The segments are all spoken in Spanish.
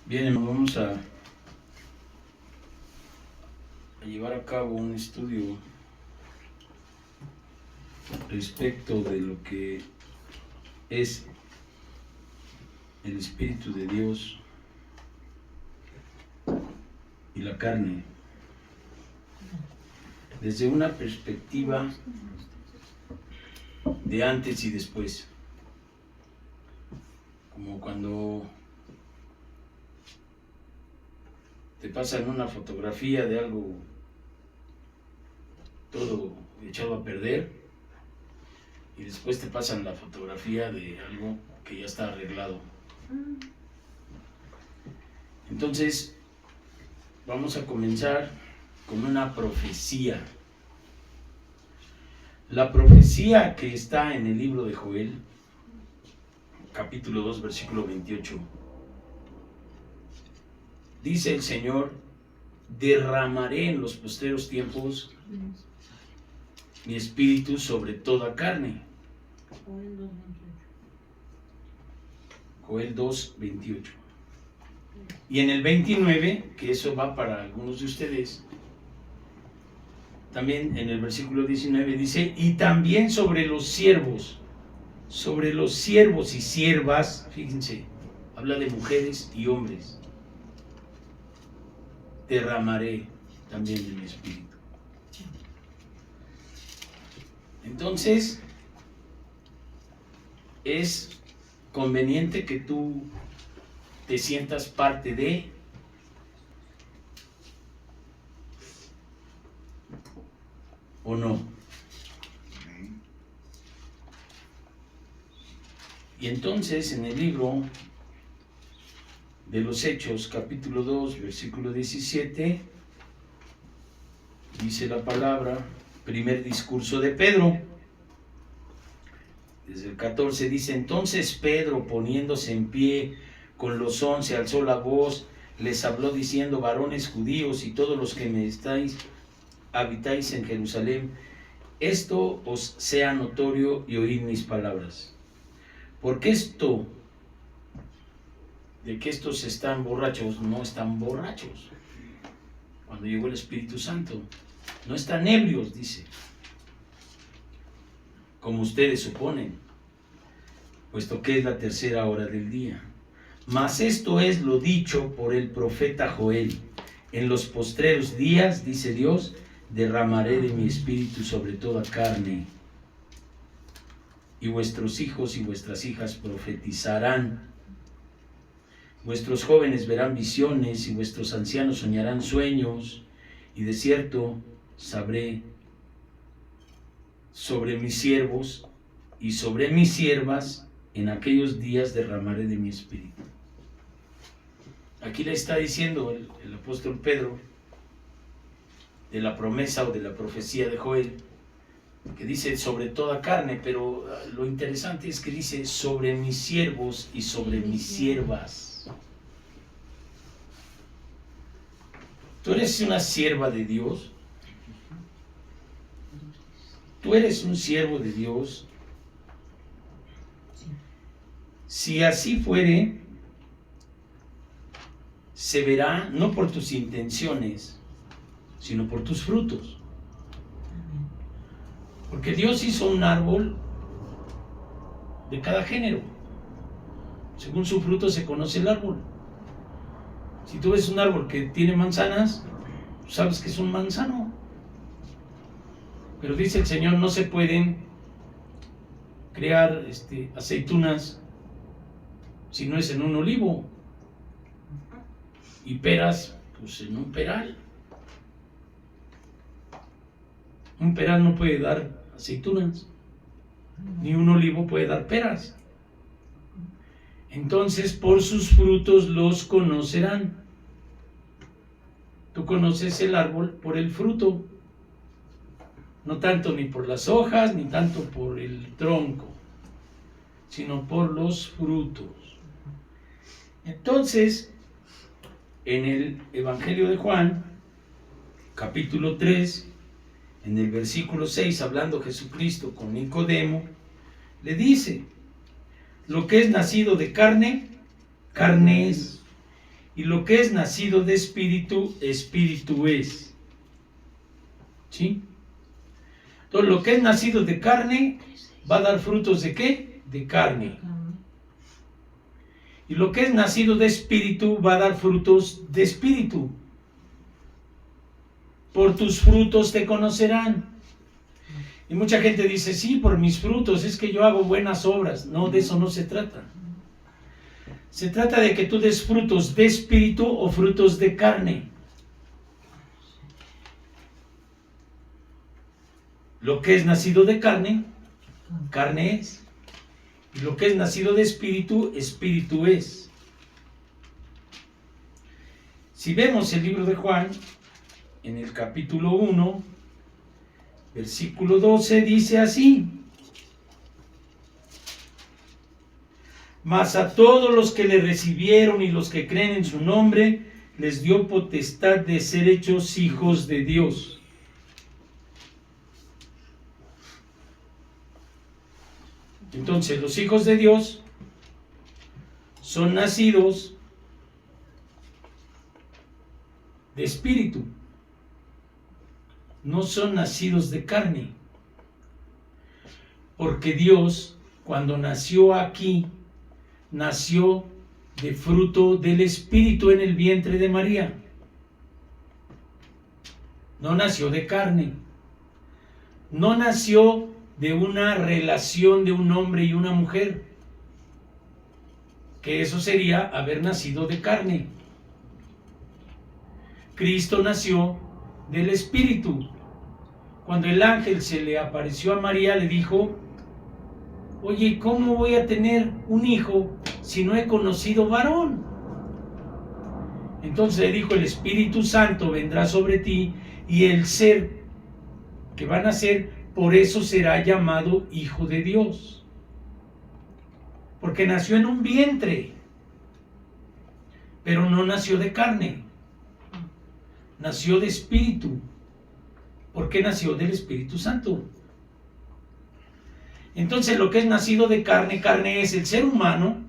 Bien, vamos a llevar a cabo un estudio respecto de lo que es el Espíritu de Dios y la carne, desde una perspectiva de antes y después, como cuando te pasan una fotografía de algo todo echado a perder y después te pasan la fotografía de algo que ya está arreglado. Entonces vamos a comenzar con una profecía. La profecía que está en el libro de Joel, capítulo 2, versículo 28. Dice el Señor: derramaré en los postreros tiempos mi espíritu sobre toda carne. Joel 2, 28. Y en el 29, que eso va para algunos de ustedes, también en el versículo 19 dice: y también sobre los siervos y siervas, fíjense, habla de mujeres y hombres, derramaré también de mi espíritu. Entonces, es conveniente que tú te sientas parte de, ¿o no? Y entonces en el libro de los Hechos, capítulo 2, versículo 17, dice la palabra, primer discurso de Pedro. Desde el 14 dice: entonces Pedro, poniéndose en pie con los 11, alzó la voz, les habló diciendo: varones judíos y todos los que habitáis en Jerusalén, esto os sea notorio y oíd mis palabras. Porque esto, de que estos están borrachos, no están borrachos. Cuando llegó el Espíritu Santo, no están ebrios, dice, como ustedes suponen, puesto que es la tercera hora del día. Mas esto es lo dicho por el profeta Joel: en los postreros días, dice Dios, derramaré de mi espíritu sobre toda carne, y vuestros hijos y vuestras hijas profetizarán, vuestros jóvenes verán visiones y vuestros ancianos soñarán sueños, y de cierto sabré sobre mis siervos y sobre mis siervas, en aquellos días derramaré de mi espíritu. Aquí le está diciendo el apóstol Pedro de la promesa o de la profecía de Joel, que dice sobre toda carne, pero lo interesante es que dice sobre mis siervos y sobre mis siervas. ¿Tú eres una sierva de Dios? ¿Tú eres un siervo de Dios? Si así fuere, se verá no por tus intenciones, sino por tus frutos. Porque Dios hizo un árbol de cada género. Según su fruto se conoce el árbol. Si tú ves un árbol que tiene manzanas, sabes que es un manzano. Pero dice el Señor: no se pueden crear aceitunas si no es en un olivo, y peras pues en un peral. Un peral no puede dar aceitunas, ni un olivo puede dar peras. Entonces por sus frutos los conocerán. Tú conoces el árbol por el fruto, no tanto ni por las hojas, ni tanto por el tronco, sino por los frutos. Entonces, en el Evangelio de Juan, capítulo 3, en el versículo 6, hablando Jesucristo con Nicodemo, le dice: lo que es nacido de carne, carne es, Y lo que es nacido de espíritu, espíritu es. ¿Sí? Entonces, lo que es nacido de carne va a dar frutos ¿de qué? De carne. Y lo que es nacido de espíritu va a dar frutos de espíritu. Por tus frutos te conocerán. Y mucha gente dice, sí, por mis frutos, es que yo hago buenas obras. No, de eso no se trata. Se trata de que tú des frutos de espíritu o frutos de carne. Lo que es nacido de carne, carne es. Y lo que es nacido de espíritu, espíritu es. Si vemos el libro de Juan, en el capítulo 1, versículo 12, dice así: mas a todos los que le recibieron y los que creen en su nombre, les dio potestad de ser hechos hijos de Dios. Entonces, los hijos de Dios son nacidos de espíritu, no son nacidos de carne, porque Dios, cuando nació aquí, nació de fruto del espíritu en el vientre de María. No nació de carne, no nació de una relación de un hombre y una mujer, que eso sería haber nacido de carne. Cristo nació del espíritu. Cuando el ángel se le apareció a María, le dijo: oye, ¿cómo voy a tener un hijo si no he conocido varón? Entonces le dijo: el Espíritu Santo vendrá sobre ti, y el ser que va a nacer, por eso será llamado Hijo de Dios. Porque nació en un vientre, pero no nació de carne, nació de espíritu. ¿Por qué nació del Espíritu Santo? Entonces, lo que es nacido de carne, carne es el ser humano,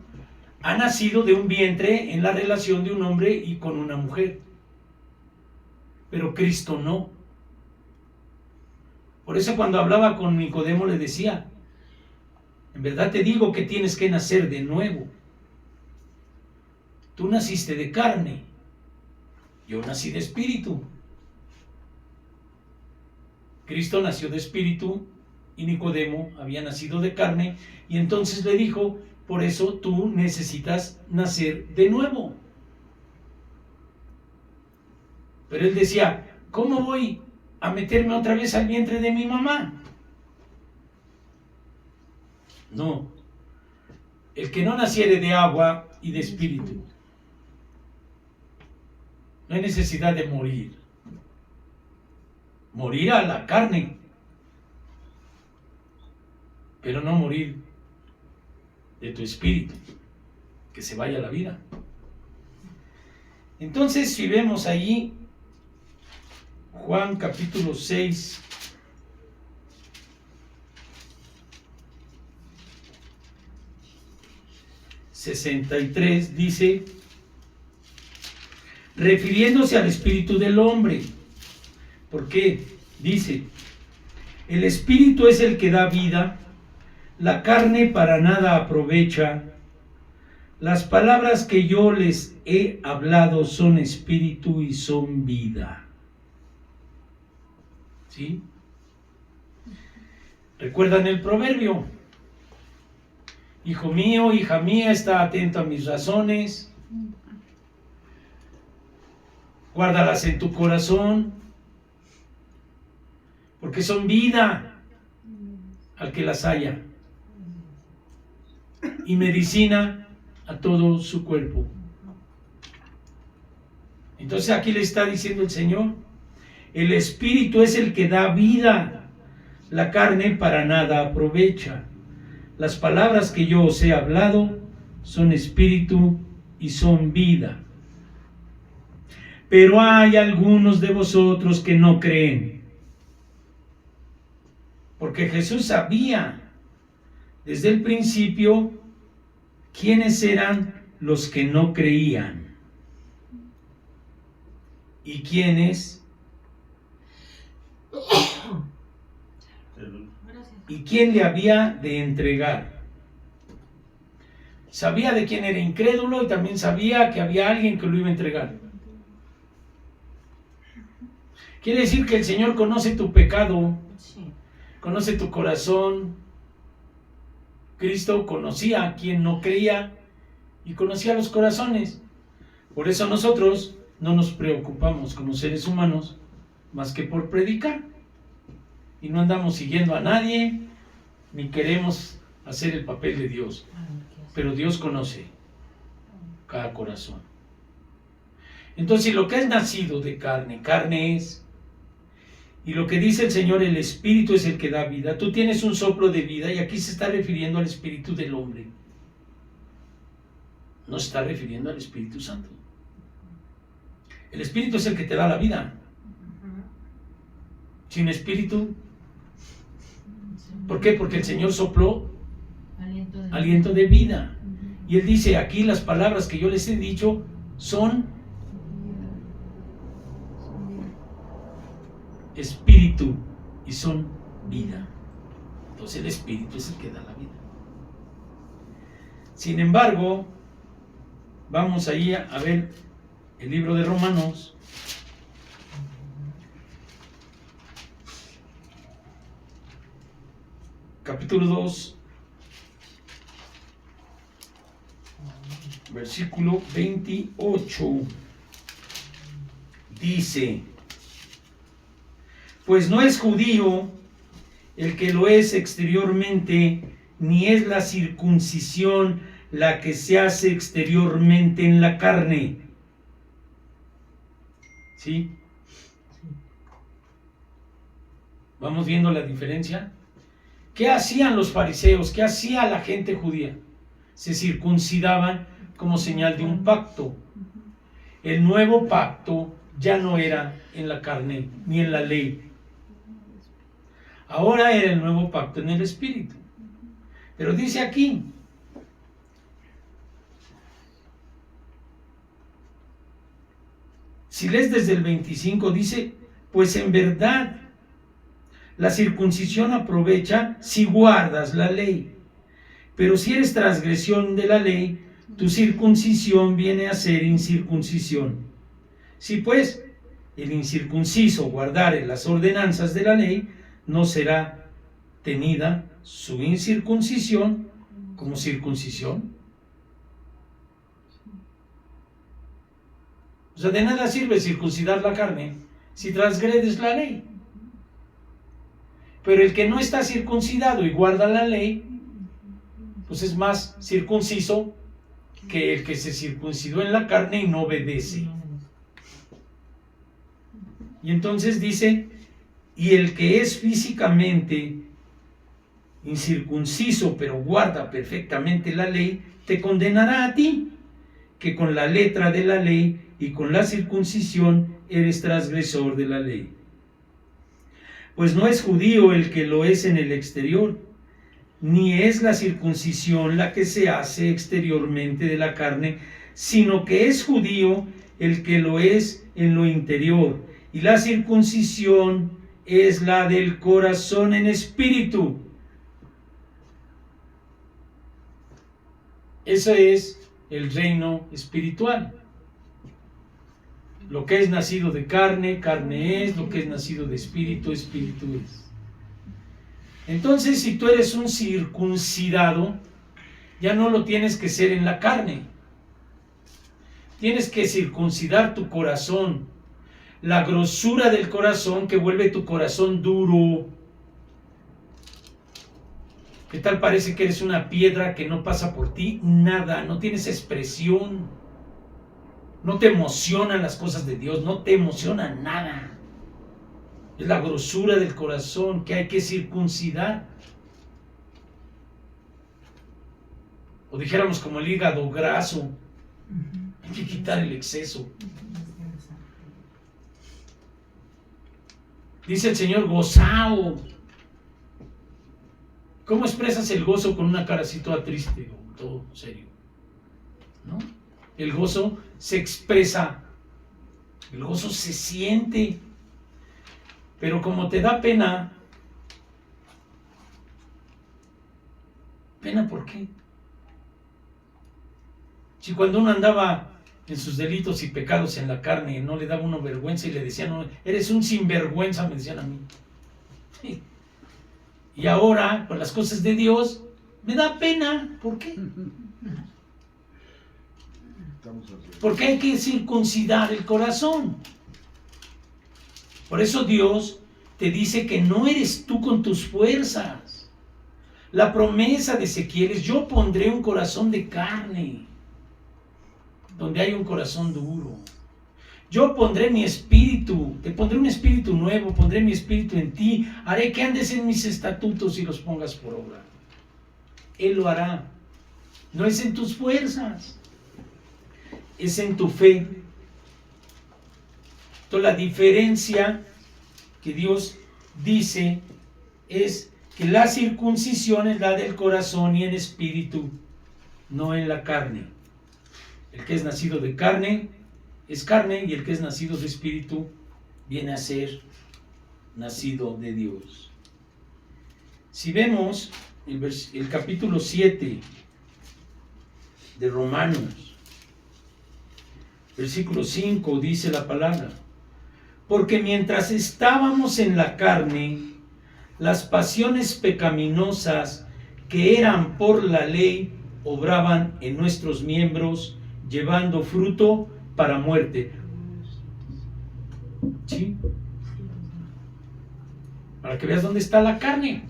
ha nacido de un vientre en la relación de un hombre y con una mujer. Pero Cristo no. Por eso cuando hablaba con Nicodemo le decía: en verdad te digo que tienes que nacer de nuevo. Tú naciste de carne, yo nací de espíritu. Cristo nació de espíritu y Nicodemo había nacido de carne, y entonces le dijo: por eso tú necesitas nacer de nuevo. Pero él decía: ¿cómo voy a meterme otra vez al vientre de mi mamá? No, el que no naciere de agua y de espíritu, no hay necesidad de morir. Morir a la carne, pero no morir de tu espíritu, que se vaya la vida. Entonces, si vemos allí Juan capítulo 6, ...63, dice, refiriéndose al espíritu del hombre. ¿Por qué? Dice: el espíritu es el que da vida, la carne para nada aprovecha. Las palabras que yo les he hablado son espíritu y son vida. ¿Sí? ¿Recuerdan el proverbio? Hijo mío, hija mía, está atento a mis razones, guárdalas en tu corazón, porque son vida al que las haya, y medicina a todo su cuerpo. Entonces aquí le está diciendo el Señor: el espíritu es el que da vida, la carne para nada aprovecha. Las palabras que yo os he hablado son espíritu y son vida. Pero hay algunos de vosotros que no creen. Porque Jesús sabía desde el principio quiénes eran los que no creían. y quiénes y quién le había de entregar. Sabía de quién era incrédulo y también sabía que había alguien que lo iba a entregar. Quiere decir que el Señor conoce tu pecado, conoce tu corazón. Cristo conocía a quien no creía y conocía los corazones. Por eso nosotros no nos preocupamos como seres humanos más que por predicar. Y no andamos siguiendo a nadie, ni queremos hacer el papel de Dios. Pero Dios conoce cada corazón. Entonces, lo que es nacido de carne, carne es. Y lo que dice el Señor, el Espíritu es el que da vida. Tú tienes un soplo de vida y aquí se está refiriendo al Espíritu del hombre. No se está refiriendo al Espíritu Santo. El Espíritu es el que te da la vida. Sin Espíritu. ¿Por qué? Porque el Señor sopló aliento de vida. Y Él dice, aquí las palabras que yo les he dicho son Espíritu y son vida. Entonces el Espíritu es el que da la vida. Sin embargo, vamos ahí a ver el libro de Romanos. Capítulo 2, versículo 28. Dice, pues no es judío el que lo es exteriormente, ni es la circuncisión la que se hace exteriormente en la carne. ¿Sí? ¿Vamos viendo la diferencia? ¿Qué hacían los fariseos? ¿Qué hacía la gente judía? Se circuncidaban como señal de un pacto. El nuevo pacto ya no era en la carne ni en la ley. Ahora era el nuevo pacto en el Espíritu. Pero dice aquí, si lees desde el 25, dice, pues en verdad la circuncisión aprovecha si guardas la ley. Pero si eres transgresión de la ley, tu circuncisión viene a ser incircuncisión. Si pues el incircunciso guardare las ordenanzas de la ley, no será tenida su incircuncisión como circuncisión. O sea, de nada sirve circuncidar la carne si transgredes la ley. Pero el que no está circuncidado y guarda la ley, pues es más circunciso que el que se circuncidó en la carne y no obedece. Y entonces dice, y el que es físicamente incircunciso pero guarda perfectamente la ley, te condenará a ti, que con la letra de la ley y con la circuncisión eres transgresor de la ley. Pues no es judío el que lo es en el exterior, ni es la circuncisión la que se hace exteriormente de la carne, sino que es judío el que lo es en lo interior, y la circuncisión es la del corazón en espíritu. Ese es el reino espiritual. Lo que es nacido de carne, carne es; lo que es nacido de espíritu, espíritu es. Entonces, si tú eres un circuncidado, ya no lo tienes que ser en la carne. Tienes que circuncidar tu corazón. La grosura del corazón que vuelve tu corazón duro. ¿Qué tal parece que eres una piedra que no pasa por ti? Nada, no tienes expresión. No te emocionan las cosas de Dios, no te emociona nada. Es la grosura del corazón que hay que circuncidar. O dijéramos como el hígado graso, hay que quitar el exceso. Dice el Señor, gozaos. ¿Cómo expresas el gozo con una cara así toda triste o todo serio? ¿No? El gozo se expresa El gozo se siente, pero como te da pena, ¿pena por qué? Si cuando uno andaba en sus delitos y pecados en la carne, no le daba uno vergüenza y le decían, no, eres un sinvergüenza, me decían a mí. Sí. Y ahora, con las cosas de Dios, me da pena. ¿Por qué? Porque hay que circuncidar el corazón. Por eso Dios te dice que no eres tú con tus fuerzas. La promesa de Ezequiel es: yo pondré un corazón de carne donde hay un corazón duro. Yo pondré mi espíritu, te pondré un espíritu nuevo, pondré mi espíritu en ti, haré que andes en mis estatutos y los pongas por obra. Él lo hará. No es en tus fuerzas, es en tu fe. Entonces la diferencia que Dios dice es que la circuncisión es la del corazón y en espíritu, no en la carne. El que es nacido de carne es carne, y el que es nacido de espíritu viene a ser nacido de Dios. Si vemos el capítulo 7 de Romanos, versículo 5, dice la palabra: porque mientras estábamos en la carne, las pasiones pecaminosas que eran por la ley obraban en nuestros miembros, llevando fruto para muerte. ¿Sí? Para que veas dónde está la carne.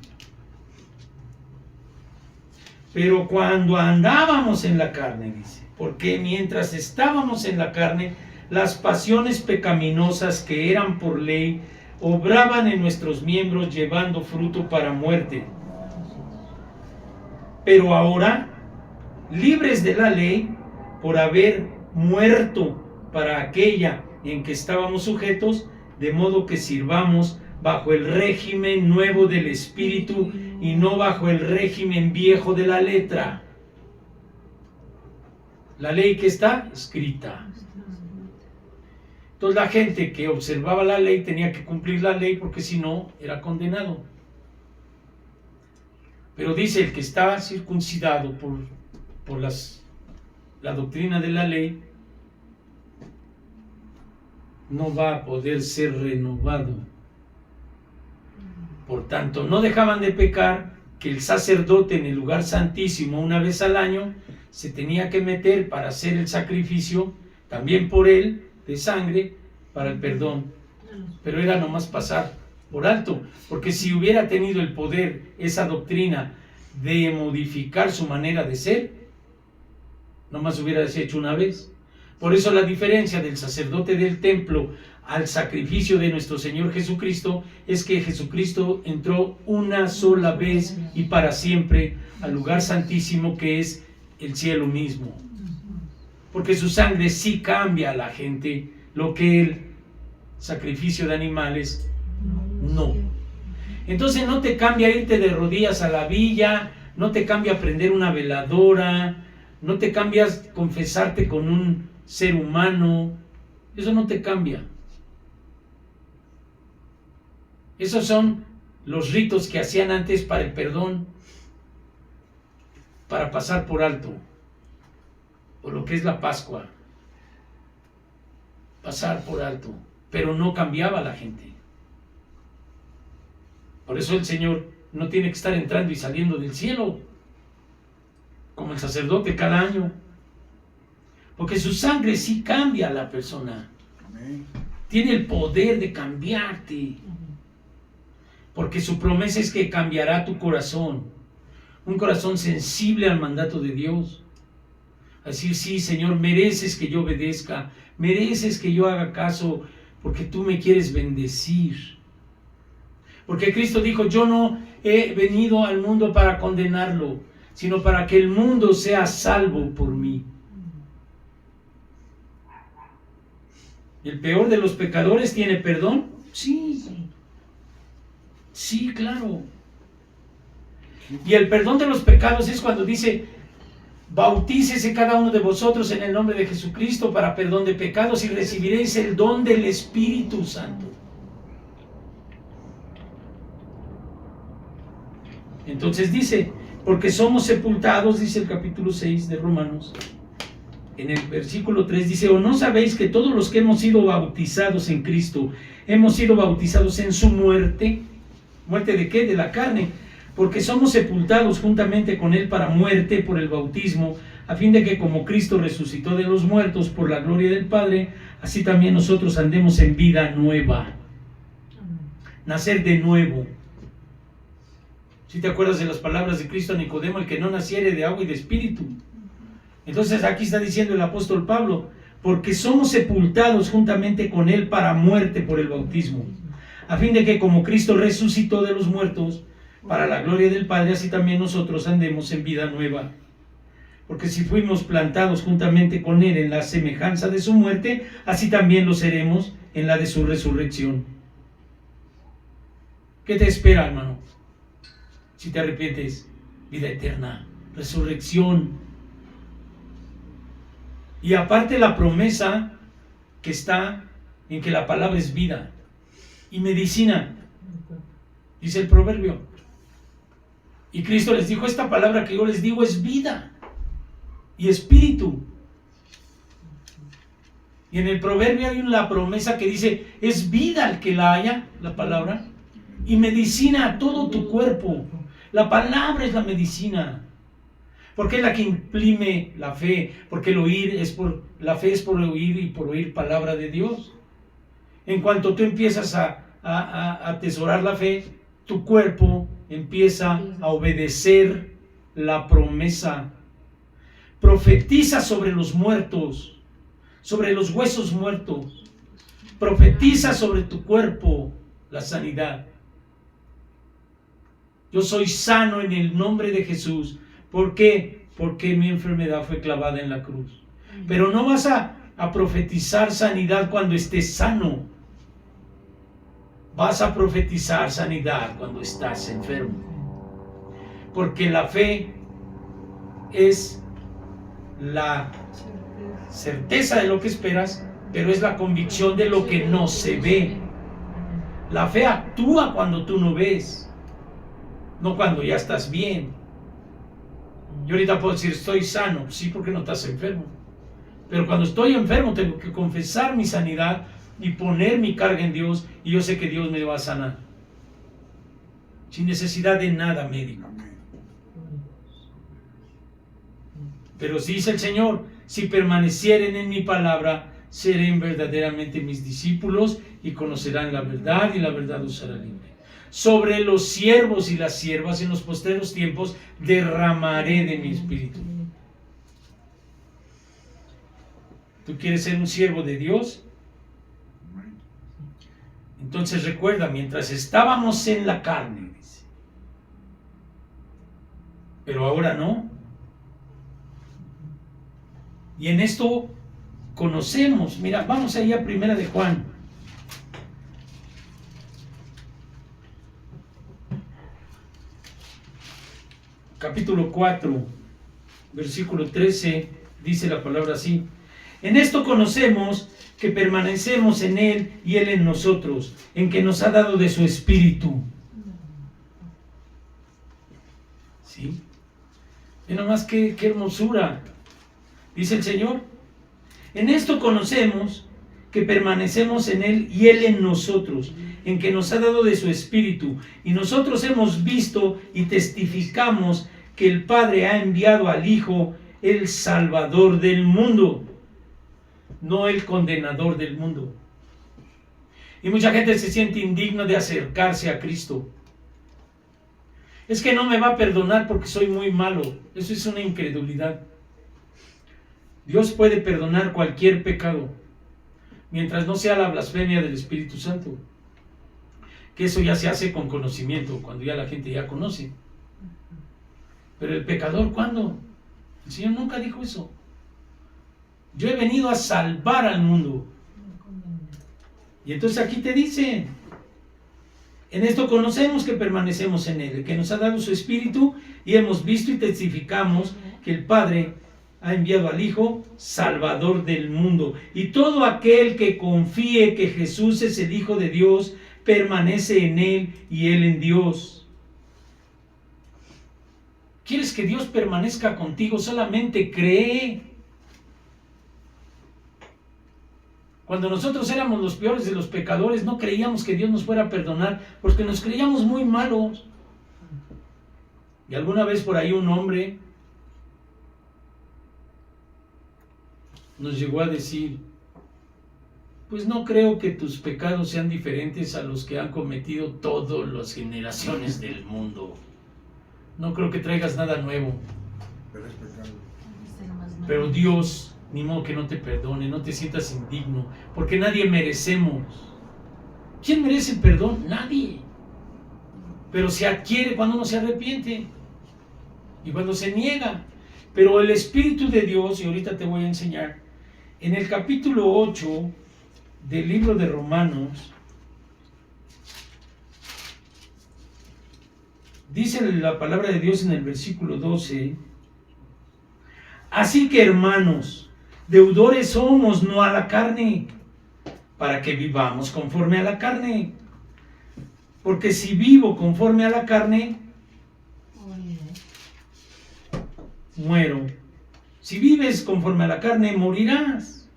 Pero cuando andábamos en la carne, dice, porque mientras estábamos en la carne, las pasiones pecaminosas que eran por ley obraban en nuestros miembros, llevando fruto para muerte. Pero ahora, libres de la ley, por haber muerto para aquella en que estábamos sujetos, de modo que sirvamos bajo el régimen nuevo del Espíritu y no bajo el régimen viejo de la letra. La ley que está escrita. Entonces la gente que observaba la ley tenía que cumplir la ley, porque si no era condenado. Pero dice: el que está circuncidado por la doctrina de la ley no va a poder ser renovado. Por tanto, no dejaban de pecar, que el sacerdote en el lugar santísimo una vez al año se tenía que meter para hacer el sacrificio, también por él, de sangre, para el perdón. Pero era nomás pasar por alto, porque si hubiera tenido el poder esa doctrina de modificar su manera de ser, nomás hubiera hecho una vez. Por eso la diferencia del sacerdote del templo al sacrificio de nuestro Señor Jesucristo es que Jesucristo entró una sola vez y para siempre al lugar santísimo, que es el cielo mismo. Porque su sangre sí cambia a la gente, lo que el sacrificio de animales no. Entonces no te cambia irte de rodillas a la villa, no te cambia prender una veladora, no te cambias confesarte con un ser humano, eso no te cambia. Esos son los ritos que hacían antes para el perdón, para pasar por alto, o lo que es la Pascua, pasar por alto, pero no cambiaba a la gente. Por eso el Señor no tiene que estar entrando y saliendo del cielo, como el sacerdote cada año, porque su sangre sí cambia a la persona. Amén. Tiene el poder de cambiarte, porque su promesa es que cambiará tu corazón, un corazón sensible al mandato de Dios. A decir: sí, Señor, mereces que yo obedezca, mereces que yo haga caso, porque tú me quieres bendecir. Porque Cristo dijo: yo no he venido al mundo para condenarlo, sino para que el mundo sea salvo por mí. ¿El peor de los pecadores tiene perdón? Sí. Sí, claro. Y el perdón de los pecados es cuando dice: bautícese cada uno de vosotros en el nombre de Jesucristo para perdón de pecados y recibiréis el don del Espíritu Santo. Entonces dice, porque somos sepultados, dice el capítulo 6 de Romanos, en el versículo 3 dice, ¿o no sabéis que todos los que hemos sido bautizados en Cristo, hemos sido bautizados en su muerte? ¿Muerte de qué? De la carne. Porque somos sepultados juntamente con Él para muerte por el bautismo, a fin de que como Cristo resucitó de los muertos por la gloria del Padre, así también nosotros andemos en vida nueva. Nacer de nuevo. Si te acuerdas de las palabras de Cristo a Nicodemo, el que no naciere de agua y de espíritu. Entonces aquí está diciendo el apóstol Pablo, porque somos sepultados juntamente con Él para muerte por el bautismo, a fin de que como Cristo resucitó de los muertos, para la gloria del Padre, así también nosotros andemos en vida nueva. Porque si fuimos plantados juntamente con Él en la semejanza de su muerte, así también lo seremos en la de su resurrección. ¿Qué te espera, hermano? Si te arrepientes, vida eterna, resurrección. Y aparte la promesa que está en que la palabra es vida y medicina, dice el proverbio. Y Cristo les dijo, esta palabra que yo les digo es vida y espíritu. Y en el proverbio hay una promesa que dice, es vida el que la haya, la palabra, y medicina a todo tu cuerpo. La palabra es la medicina, porque es la que imprime la fe, porque la fe es por oír y por oír palabra de Dios. En cuanto tú empiezas a atesorar la fe, tu cuerpo empieza a obedecer la promesa. Profetiza sobre los muertos, sobre los huesos muertos. Profetiza sobre tu cuerpo la sanidad. Yo soy sano en el nombre de Jesús. ¿Por qué? Porque mi enfermedad fue clavada en la cruz. Pero no vas a profetizar sanidad cuando estés sano. Vas a profetizar sanidad cuando estás enfermo. Porque la fe es la certeza de lo que esperas, pero es la convicción de lo que no se ve. La fe actúa cuando tú no ves, no cuando ya estás bien. Yo ahorita puedo decir estoy sano, sí, porque no estás enfermo. Pero cuando estoy enfermo tengo que confesar mi sanidad y poner mi carga en Dios, y yo sé que Dios me va a sanar sin necesidad de nada médico. Pero dice el Señor, si permanecieren en mi palabra, serán verdaderamente mis discípulos y conocerán la verdad, y la verdad os hará libre. Sobre los siervos y las siervas en los postreros tiempos derramaré de mi espíritu. ¿Tú quieres ser un siervo de Dios? Entonces recuerda, mientras estábamos en la carne, dice, pero ahora no. Y en esto conocemos, mira, vamos ahí a 1 de Juan. Capítulo 4, versículo 13, dice la palabra así. En esto conocemos que permanecemos en Él y Él en nosotros, en que nos ha dado de su Espíritu. ¿Sí? Y nomás qué hermosura. Dice el Señor, en esto conocemos que permanecemos en Él y Él en nosotros, en que nos ha dado de su Espíritu. Y nosotros hemos visto y testificamos que el Padre ha enviado al Hijo, el Salvador del mundo, no el condenador del mundo. Y mucha gente se siente indigno de acercarse a Cristo. Es que no me va a perdonar porque soy muy malo. Eso es una incredulidad. Dios puede perdonar cualquier pecado, mientras no sea la blasfemia del Espíritu Santo. Que eso ya se hace con conocimiento, cuando ya la gente ya conoce. Pero el pecador, ¿cuándo? El Señor nunca dijo eso. Yo he venido a salvar al mundo. Y entonces aquí te dice, en esto conocemos que permanecemos en Él, que nos ha dado su Espíritu, y hemos visto y testificamos que el Padre ha enviado al Hijo Salvador del mundo. Y todo aquel que confíe que Jesús es el Hijo de Dios, permanece en Él y Él en Dios. ¿Quieres que Dios permanezca contigo? Solamente cree. Cuando nosotros éramos los peores de los pecadores, no creíamos que Dios nos fuera a perdonar, porque nos creíamos muy malos. Y alguna vez por ahí un hombre nos llegó a decir: pues no creo que tus pecados sean diferentes a los que han cometido todas las generaciones del mundo. No creo que traigas nada nuevo. Pero es pecado. Pero Dios, ni modo que no te perdone, no te sientas indigno, porque nadie merecemos. ¿Quién merece el perdón? Nadie. Pero se adquiere cuando uno se arrepiente y cuando se niega. Pero el Espíritu de Dios, y ahorita te voy a enseñar, en el capítulo 8 del libro de Romanos, dice la palabra de Dios en el versículo 12: así que, hermanos, deudores somos, no a la carne, para que vivamos conforme a la carne. Porque si vivo conforme a la carne, muero. Si vives conforme a la carne, morirás.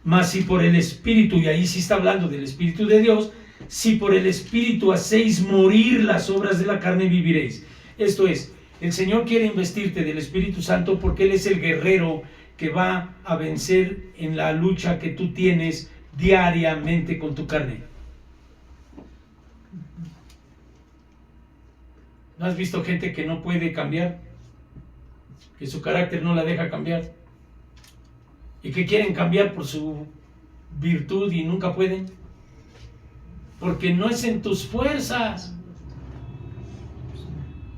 Mas si por el Espíritu, y ahí sí está hablando del Espíritu de Dios, si por el Espíritu hacéis morir las obras de la carne, viviréis. Esto es, el Señor quiere investirte del Espíritu Santo porque Él es el guerrero que va a vencer en la lucha que tú tienes diariamente con tu carne. ¿No has visto gente que no puede cambiar? Que su carácter no la deja cambiar. Y que quieren cambiar por su virtud y nunca pueden. Porque no es en tus fuerzas.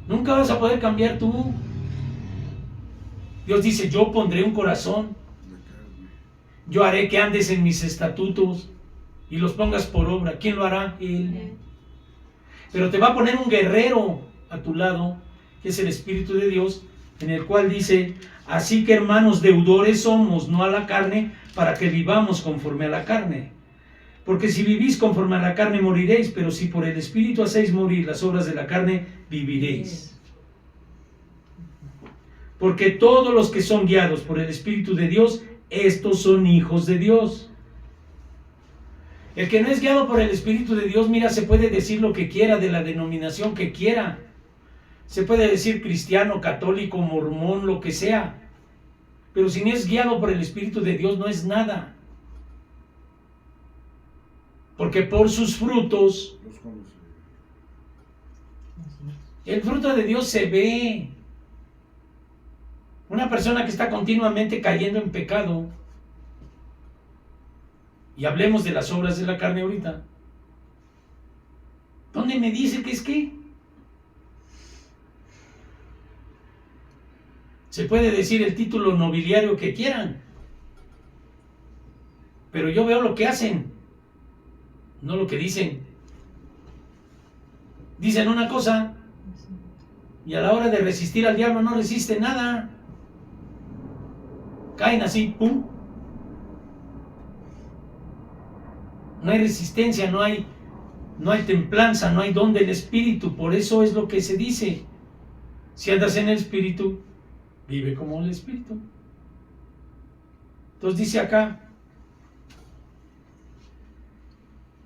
Nunca vas a poder cambiar tú. Dios dice: yo pondré un corazón. Yo haré que andes en mis estatutos y los pongas por obra. ¿Quién lo hará? Él. Pero te va a poner un guerrero a tu lado, que es el Espíritu de Dios, en el cual dice: así que, hermanos, deudores somos, no a la carne, para que vivamos conforme a la carne. Porque si vivís conforme a la carne, moriréis, pero si por el Espíritu hacéis morir las obras de la carne, viviréis. Porque todos los que son guiados por el Espíritu de Dios, estos son hijos de Dios. El que no es guiado por el Espíritu de Dios, mira, se puede decir lo que quiera, de la denominación que quiera. Se puede decir cristiano, católico, mormón, lo que sea. Pero si no es guiado por el Espíritu de Dios, no es nada. Porque por sus frutos, el fruto de Dios se ve. Una persona que está continuamente cayendo en pecado, y hablemos de las obras de la carne ahorita, ¿dónde me dice que es qué? Se puede decir el título nobiliario que quieran, pero yo veo lo que hacen, no lo que dicen. Dicen una cosa y a la hora de resistir al diablo no resiste nada. Caen así, pum. No hay resistencia, no hay templanza, no hay don del Espíritu. Por eso es lo que se dice: si andas en el Espíritu, vive como el Espíritu. Entonces dice acá: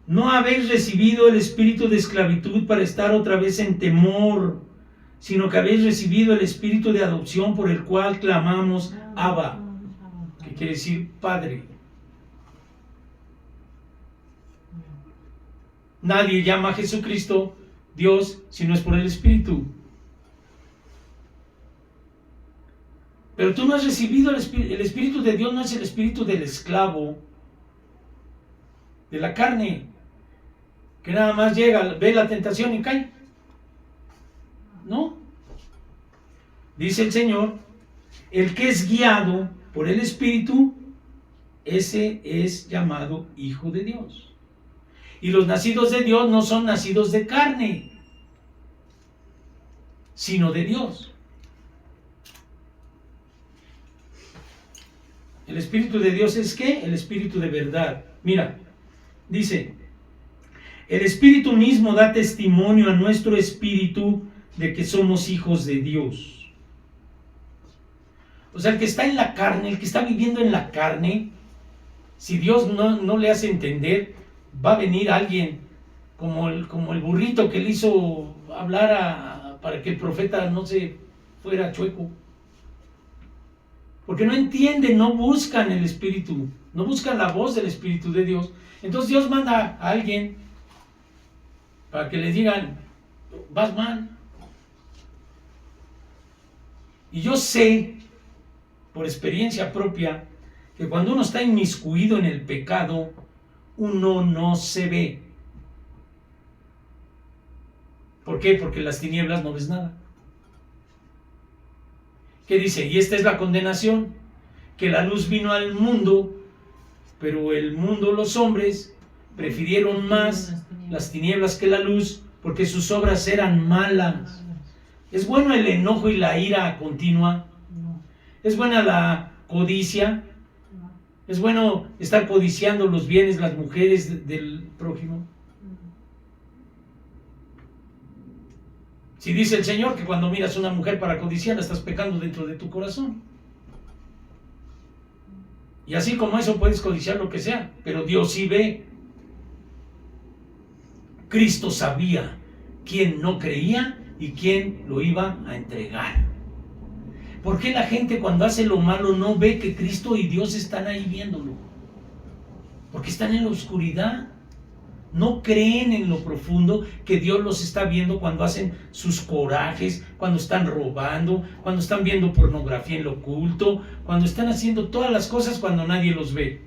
no habéis recibido el espíritu de esclavitud para estar otra vez en temor, sino que habéis recibido el espíritu de adopción, por el cual clamamos Abba, que quiere decir Padre. Nadie llama a Jesucristo Dios si no es por el Espíritu. Pero tú no has recibido el Espíritu de Dios. No es el espíritu del esclavo, de la carne, que nada más llega, ve la tentación y cae. No. Dice el Señor: el que es guiado por el Espíritu, ese es llamado hijo de Dios. Y los nacidos de Dios no son nacidos de carne, sino de Dios. El Espíritu de Dios es ¿qué? El Espíritu de verdad. Mira, dice, el Espíritu mismo da testimonio a nuestro espíritu de que somos hijos de Dios. O sea, el que está en la carne, el que está viviendo en la carne, si Dios no le hace entender, va a venir alguien como el burrito que le hizo hablar para que el profeta no se fuera chueco. Porque no entienden, no buscan el Espíritu, no buscan la voz del Espíritu de Dios. Entonces Dios manda a alguien para que les digan, vas mal. Y yo sé, por experiencia propia, que cuando uno está inmiscuido en el pecado, uno no se ve. ¿Por qué? Porque en las tinieblas no ves nada. ¿Qué dice? Y esta es la condenación, que la luz vino al mundo, pero el mundo, los hombres, prefirieron más las tinieblas que la luz, porque sus obras eran malas. ¿Es bueno el enojo y la ira continua? ¿Es buena la codicia? ¿Es bueno estar codiciando los bienes, las mujeres del prójimo? Si dice el Señor que cuando miras a una mujer para codiciarla estás pecando dentro de tu corazón. Y así como eso puedes codiciar lo que sea, pero Dios sí ve. Cristo sabía quién no creía y quién lo iba a entregar. ¿Por qué la gente cuando hace lo malo no ve que Cristo y Dios están ahí viéndolo? Porque están en la oscuridad. No creen en lo profundo que Dios los está viendo cuando hacen sus corajes, cuando están robando, cuando están viendo pornografía en lo oculto, cuando están haciendo todas las cosas cuando nadie los ve.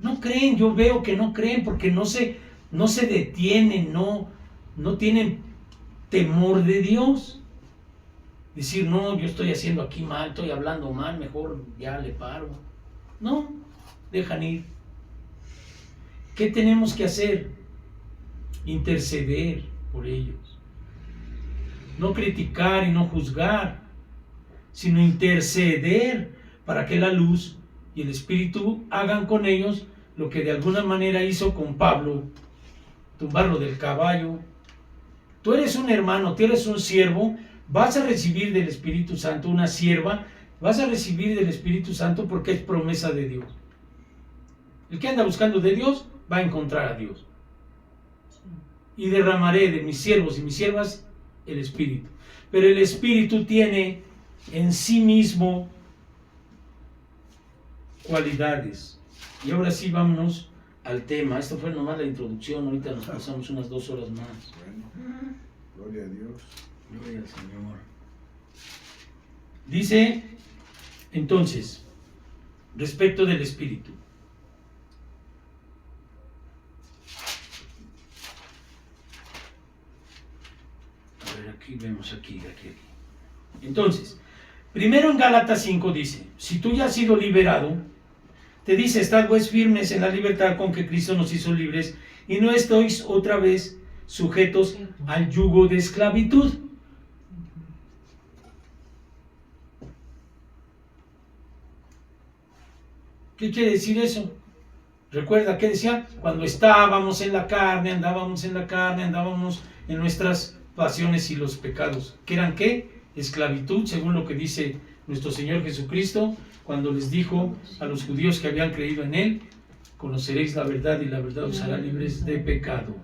No creen, yo veo que no creen porque no se detienen, no tienen temor de Dios. Decir, no, yo estoy haciendo aquí mal, estoy hablando mal, mejor ya le paro. No, dejan ir. ¿Qué tenemos que hacer? Interceder por ellos. No criticar y no juzgar, sino interceder para que la luz y el Espíritu hagan con ellos lo que de alguna manera hizo con Pablo, tumbarlo del caballo. Tú eres un hermano, tú eres un siervo, vas a recibir del Espíritu Santo, una sierva, vas a recibir del Espíritu Santo porque es promesa de Dios. El que anda buscando de Dios va a encontrar a Dios. Y derramaré de mis siervos y mis siervas el Espíritu. Pero el Espíritu tiene en sí mismo cualidades. Y ahora sí vámonos al tema. Esto fue nomás la introducción. Ahorita nos pasamos unas 2 horas más. Bueno, gloria a Dios. Gloria al Señor. Dice entonces, respecto del Espíritu. Aquí vemos aquí. Entonces, primero en Gálatas 5 dice, si tú ya has sido liberado, te dice, estad pues firmes en la libertad con que Cristo nos hizo libres y no estéis otra vez sujetos al yugo de esclavitud. ¿Qué quiere decir eso? Recuerda que decía, cuando estábamos en la carne, andábamos en nuestras pasiones y los pecados. ¿Qué eran qué? Esclavitud, según lo que dice nuestro Señor Jesucristo, cuando les dijo a los judíos que habían creído en Él, conoceréis la verdad y la verdad os hará libres de pecado.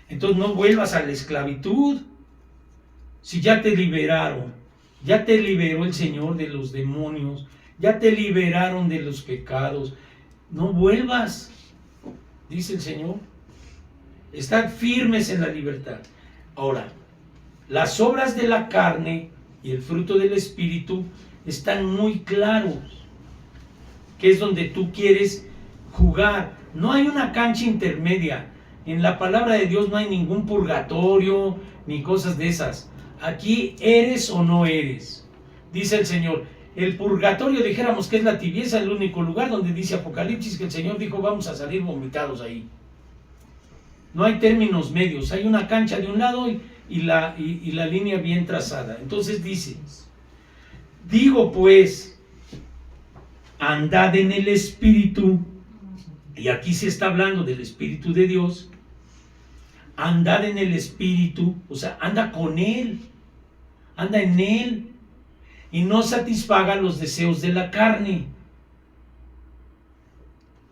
Entonces no vuelvas a la esclavitud. Si ya te liberaron, ya te liberó el Señor de los demonios, ya te liberaron de los pecados, no vuelvas, dice el Señor. Estad firmes en la libertad. Ahora, las obras de la carne y el fruto del Espíritu están muy claros, que es donde tú quieres jugar. No hay una cancha intermedia. En la palabra de Dios no hay ningún purgatorio ni cosas de esas. Aquí eres o no eres. Dice el Señor. El purgatorio, dijéramos que es la tibieza, el único lugar donde dice Apocalipsis que el Señor dijo vamos a salir vomitados ahí. No hay términos medios, hay una cancha de un lado y la línea bien trazada. Entonces dice, digo pues, andad en el Espíritu, y aquí se está hablando del Espíritu de Dios, andad en el Espíritu, o sea, anda con Él, anda en Él, y no satisfaga los deseos de la carne.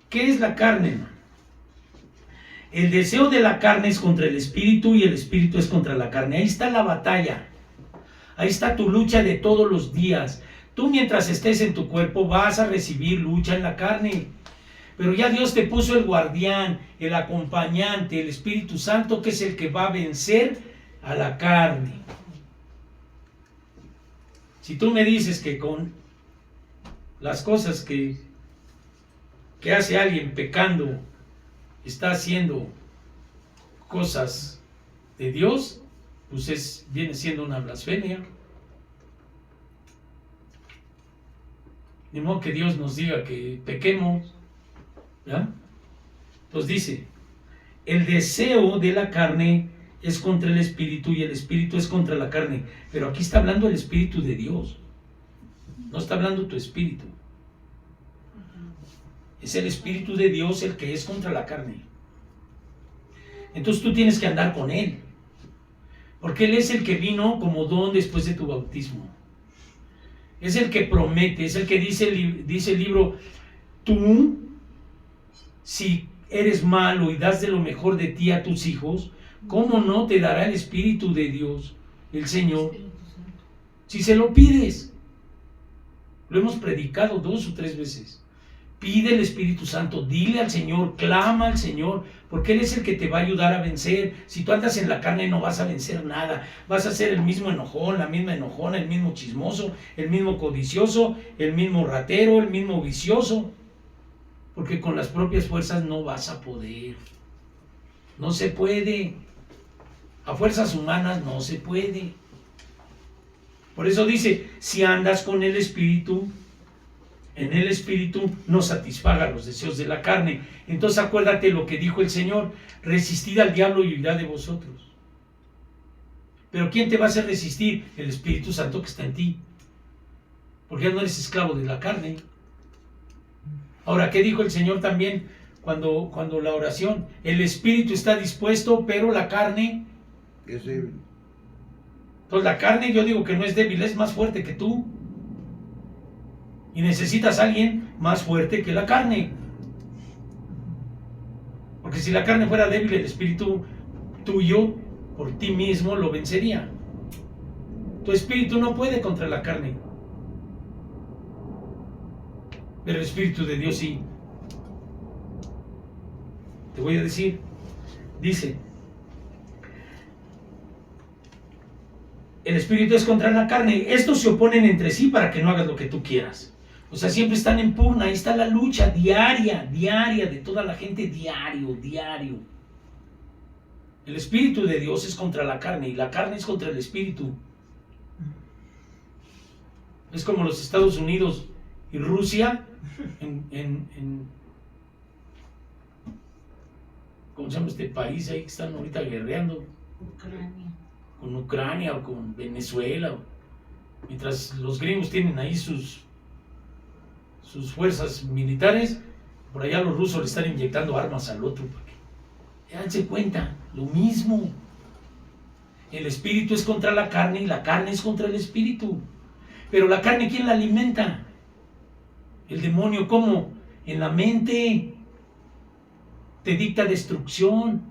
¿Qué es la carne, hermano? El deseo de la carne es contra el Espíritu y el Espíritu es contra la carne. Ahí está la batalla, ahí está tu lucha de todos los días. Tú mientras estés en tu cuerpo vas a recibir lucha en la carne. Pero ya Dios te puso el guardián, el acompañante, el Espíritu Santo, que es el que va a vencer a la carne. Si tú me dices que con las cosas que hace alguien pecando, está haciendo cosas de Dios, pues viene siendo una blasfemia. Ni modo que Dios nos diga que pequemos, ¿ya? Entonces dice, el deseo de la carne es contra el Espíritu y el Espíritu es contra la carne. Pero aquí está hablando el Espíritu de Dios, no está hablando tu espíritu. Es el Espíritu de Dios el que es contra la carne. Entonces tú tienes que andar con Él, porque Él es el que vino como don después de tu bautismo. Es el que promete, es el que dice el libro, tú, si eres malo y das de lo mejor de ti a tus hijos, ¿cómo no te dará el Espíritu de Dios, el Señor? Si se lo pides. Lo hemos predicado 2 o 3 veces. Pide el Espíritu Santo, dile al Señor, clama al Señor, porque Él es el que te va a ayudar a vencer. Si tú andas en la carne no vas a vencer nada, vas a ser el mismo enojón, la misma enojona, el mismo chismoso, el mismo codicioso, el mismo ratero, el mismo vicioso, porque con las propias fuerzas no vas a poder. No se puede. A fuerzas humanas no se puede. Por eso dice, si andas con el Espíritu, en el Espíritu no satisfaga los deseos de la carne. Entonces acuérdate lo que dijo el Señor, resistid al diablo y huirá de vosotros. Pero ¿quién te va a hacer resistir? El Espíritu Santo que está en ti, porque ya no eres esclavo de la carne. Ahora, ¿qué dijo el Señor también cuando la oración? El Espíritu está dispuesto, pero la carne es débil. Entonces la carne, yo digo que no es débil, es más fuerte que tú. Y necesitas a alguien más fuerte que la carne. Porque si la carne fuera débil, el Espíritu tuyo, por ti mismo, lo vencería. Tu Espíritu no puede contra la carne. Pero el Espíritu de Dios sí. Te voy a decir, dice, el Espíritu es contra la carne. Estos se oponen entre sí para que no hagas lo que tú quieras. O sea, siempre están en pugna. Ahí está la lucha diaria de toda la gente, diario. El Espíritu de Dios es contra la carne y la carne es contra el Espíritu. Es como los Estados Unidos y Rusia ¿cómo se llama este país ahí que están ahorita guerreando? Ucrania. Con Ucrania o con Venezuela. Mientras los gringos tienen ahí sus fuerzas militares, por allá los rusos le están inyectando armas al otro. Dense cuenta, lo mismo. El Espíritu es contra la carne y la carne es contra el Espíritu. Pero la carne, ¿quién la alimenta? El demonio. ¿Cómo? En la mente. Te dicta destrucción.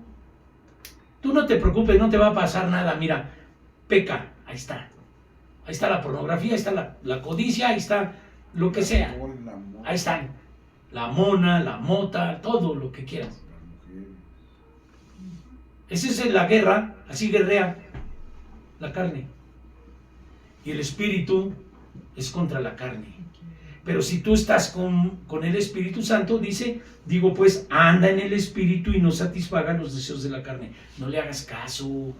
Tú no te preocupes, no te va a pasar nada. Mira, peca, ahí está. Ahí está la pornografía, ahí está la codicia, ahí está lo que sea. Ahí están. La mona, la mota, todo lo que quieras. Esa es la guerra, así guerrea la carne. Y el Espíritu es contra la carne. Pero si tú estás con el Espíritu Santo, digo pues, anda en el Espíritu y no satisfaga los deseos de la carne. No le hagas caso.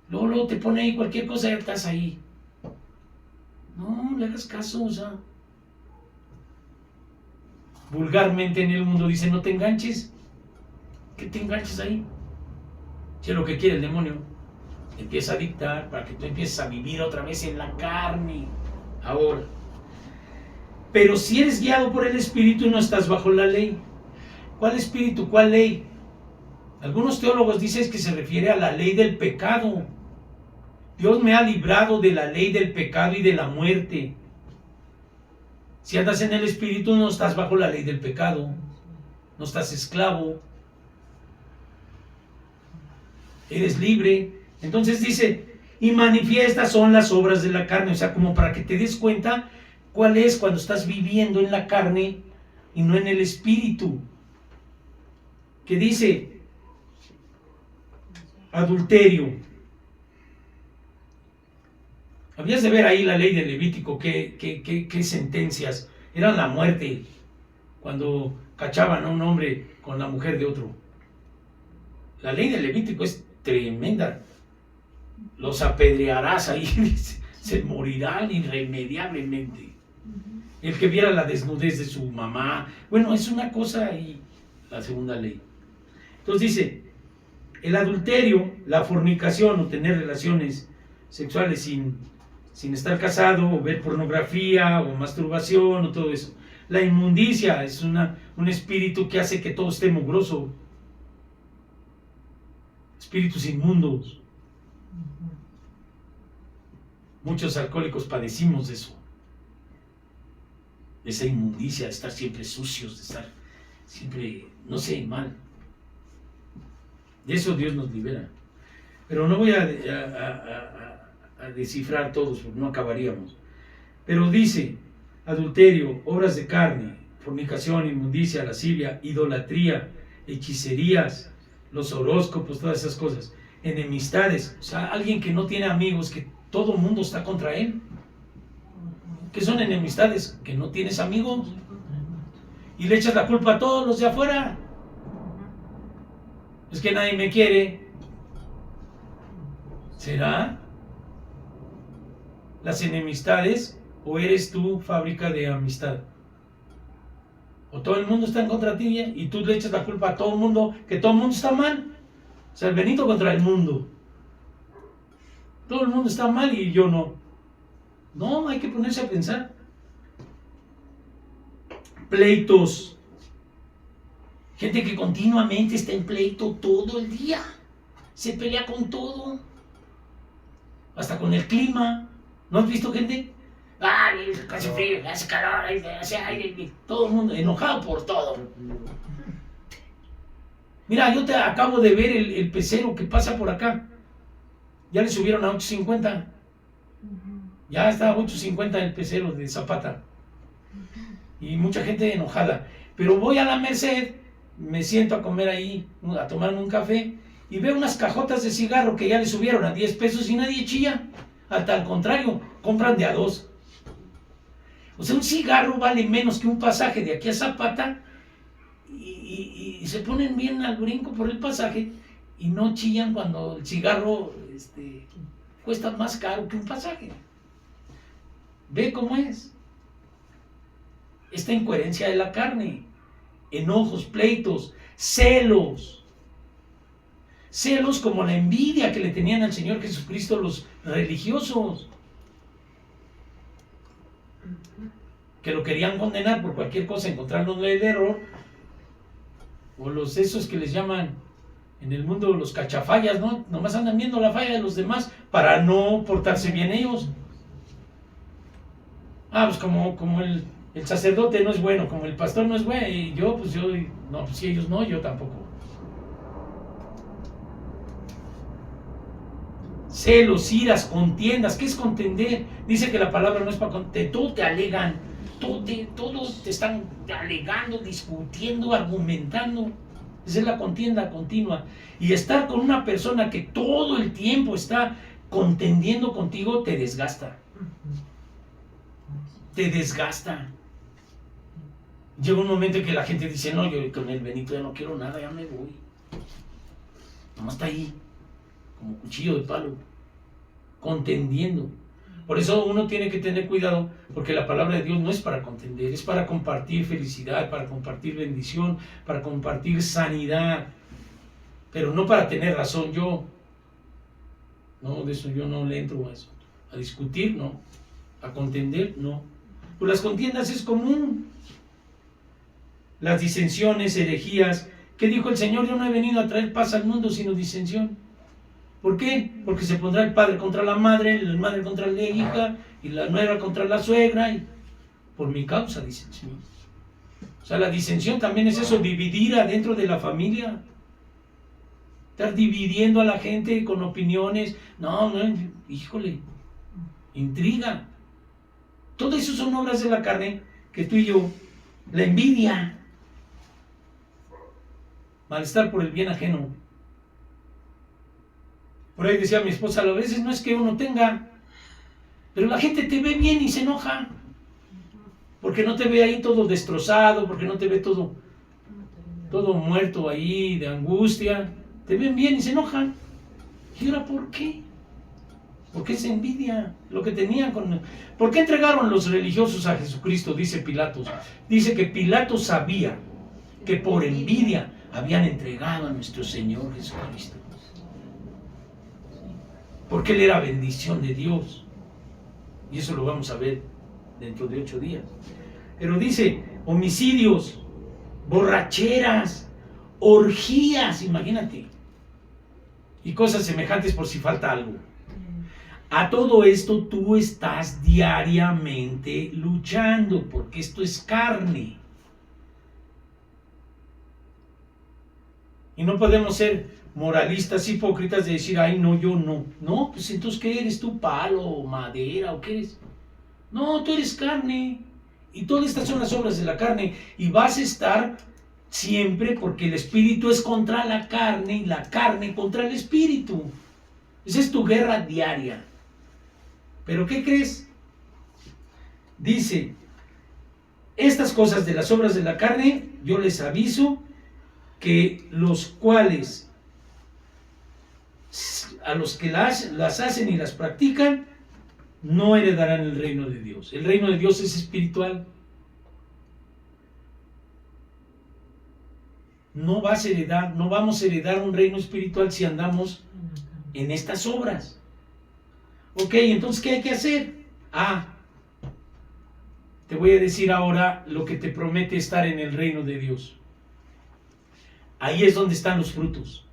Luego te pone ahí cualquier cosa y ya estás ahí. No le hagas caso, o sea. Vulgarmente en el mundo dice, no te enganches. ¿Qué te enganches ahí? Si es lo que quiere el demonio. Empieza a dictar para que tú empieces a vivir otra vez en la carne. Ahora, Pero si eres guiado por el Espíritu, no estás bajo la ley. ¿Cuál Espíritu? ¿Cuál ley? Algunos teólogos dicen que se refiere a la ley del pecado. Dios me ha librado de la ley del pecado y de la muerte. Si andas en el Espíritu, no estás bajo la ley del pecado. No estás esclavo. Eres libre. Entonces dice, y manifiestas son las obras de la carne. O sea, como para que te des cuenta cuál es cuando estás viviendo en la carne y no en el Espíritu. Que dice, adulterio. Habías de ver ahí la ley de Levítico, qué sentencias. Eran la muerte cuando cachaban a un hombre con la mujer de otro. La ley de Levítico es tremenda. Los apedrearás ahí, se morirán irremediablemente. El que viera la desnudez de su mamá. Bueno, es una cosa y la segunda ley. Entonces dice, el adulterio, la fornicación o tener relaciones sexuales sin estar casado, o ver pornografía o masturbación o todo eso. La inmundicia es un espíritu que hace que todo esté mugroso. Espíritus inmundos. Muchos alcohólicos padecimos de eso. De esa inmundicia, de estar siempre sucios, de estar siempre, no sé, mal. De eso Dios nos libera. Pero no voy a descifrar todos, porque no acabaríamos. Pero dice, adulterio, obras de carne, fornicación, inmundicia, lascivia, idolatría, hechicerías, los horóscopos, todas esas cosas, enemistades. O sea, alguien que no tiene amigos, que todo el mundo está contra él. ¿Qué son enemistades? Que no tienes amigos y le echas la culpa a todos los de afuera. Es que nadie me quiere. ¿Será? Las enemistades, o eres tú fábrica de amistad, o todo el mundo está en contra de ti y tú le echas la culpa a todo el mundo, que todo el mundo está mal. O sea, el Benito contra el mundo. Todo el mundo está mal y yo no. No, hay que ponerse a pensar. Pleitos. Gente que continuamente está en pleito todo el día. Se pelea con todo. Hasta con el clima. ¿No has visto gente? Ay, hace frío, hace calor, hace aire. Todo el mundo enojado por todo. Mira, yo te acabo de ver el pecero que pasa por acá. Ya le subieron a 8.50. Ya está a 8.50 el pecero de Zapata. Y mucha gente enojada. Pero voy a la Merced, me siento a comer ahí, a tomarme un café, y veo unas cajotas de cigarro que ya le subieron a 10 pesos y nadie chilla. Hasta al contrario, compran de a 2. O sea, un cigarro vale menos que un pasaje de aquí a Zapata y se ponen bien al brinco por el pasaje y no chillan cuando el cigarro cuesta más caro que un pasaje. Ve cómo es. Esta incoherencia de la carne, enojos, pleitos, celos. Celos como la envidia que le tenían al Señor Jesucristo los religiosos, que lo querían condenar por cualquier cosa, encontrándole el error, o los esos que les llaman en el mundo los cachafallas, ¿no? Nomás andan viendo la falla de los demás para no portarse bien ellos. Pues como el sacerdote no es bueno, como el pastor no es bueno, y yo, no, pues si ellos no, yo tampoco. Celos, iras, contiendas. ¿Qué es contender? Dice que la palabra no es para contender. Todo te alegan. Todos te están alegando, discutiendo, argumentando. Esa es la contienda continua. Y estar con una persona que todo el tiempo está contendiendo contigo te desgasta. Te desgasta. Llega un momento en que la gente dice, no, yo con el Benito ya no quiero nada, ya me voy. Nomás está ahí, como cuchillo de palo, contendiendo. Por eso uno tiene que tener cuidado, porque la palabra de Dios no es para contender, es para compartir felicidad, para compartir bendición, para compartir sanidad, pero no para tener razón yo. No, de eso yo no le entro a eso. A discutir, no. A contender, no. Pues las contiendas es común. Las disensiones, herejías. ¿Qué dijo el Señor? Yo no he venido a traer paz al mundo, sino disensión. ¿Por qué? Porque se pondrá el padre contra la madre contra la hija, y la nuera contra la suegra, y por mi causa, dice el Señor. O sea, la disensión también es eso, dividir adentro de la familia. Estar dividiendo a la gente con opiniones. No, híjole, intriga. Todo eso son obras de la carne que tú y yo, la envidia, malestar por el bien ajeno. Por ahí decía mi esposa, a veces no es que uno tenga, pero la gente te ve bien y se enoja, porque no te ve ahí todo destrozado, porque no te ve todo muerto ahí de angustia. Te ven bien y se enojan. ¿Y ahora por qué? Porque es envidia lo que tenían con... ¿Por qué entregaron los religiosos a Jesucristo? Dice Pilatos. Dice que Pilatos sabía que por envidia habían entregado a nuestro Señor Jesucristo. Porque Él era bendición de Dios. Y eso lo vamos a ver dentro de 8 días. Pero dice, homicidios, borracheras, orgías, imagínate. Y cosas semejantes por si falta algo. A todo esto tú estás diariamente luchando, porque esto es carne. Y no podemos ser moralistas, hipócritas de decir, ay, no, yo no. No, pues entonces, ¿qué eres tú? ¿Palo o madera o qué eres? No, tú eres carne. Y todas estas son las obras de la carne. Y vas a estar siempre, porque el espíritu es contra la carne y la carne contra el espíritu. Esa es tu guerra diaria. ¿Pero qué crees? Dice, estas cosas de las obras de la carne, yo les aviso que los cuales, a los que las hacen y las practican, no heredarán el reino de Dios. El reino de Dios es espiritual. No vamos a heredar un reino espiritual si andamos en estas obras. Ok, entonces, ¿qué hay que hacer? Te voy a decir ahora lo que te promete estar en el reino de Dios. Ahí es donde están los frutos.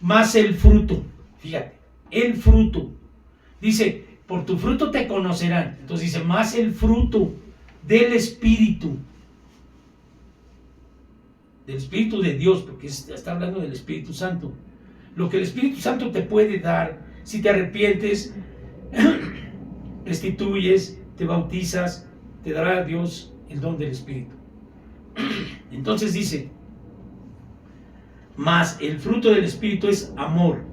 Más el fruto, fíjate, el fruto. Dice, por tu fruto te conocerán. Entonces dice, más el fruto del Espíritu. Del Espíritu de Dios, porque está hablando del Espíritu Santo. Lo que el Espíritu Santo te puede dar, si te arrepientes, restituyes, te bautizas, te dará Dios el don del Espíritu. Entonces dice, mas el fruto del Espíritu es amor,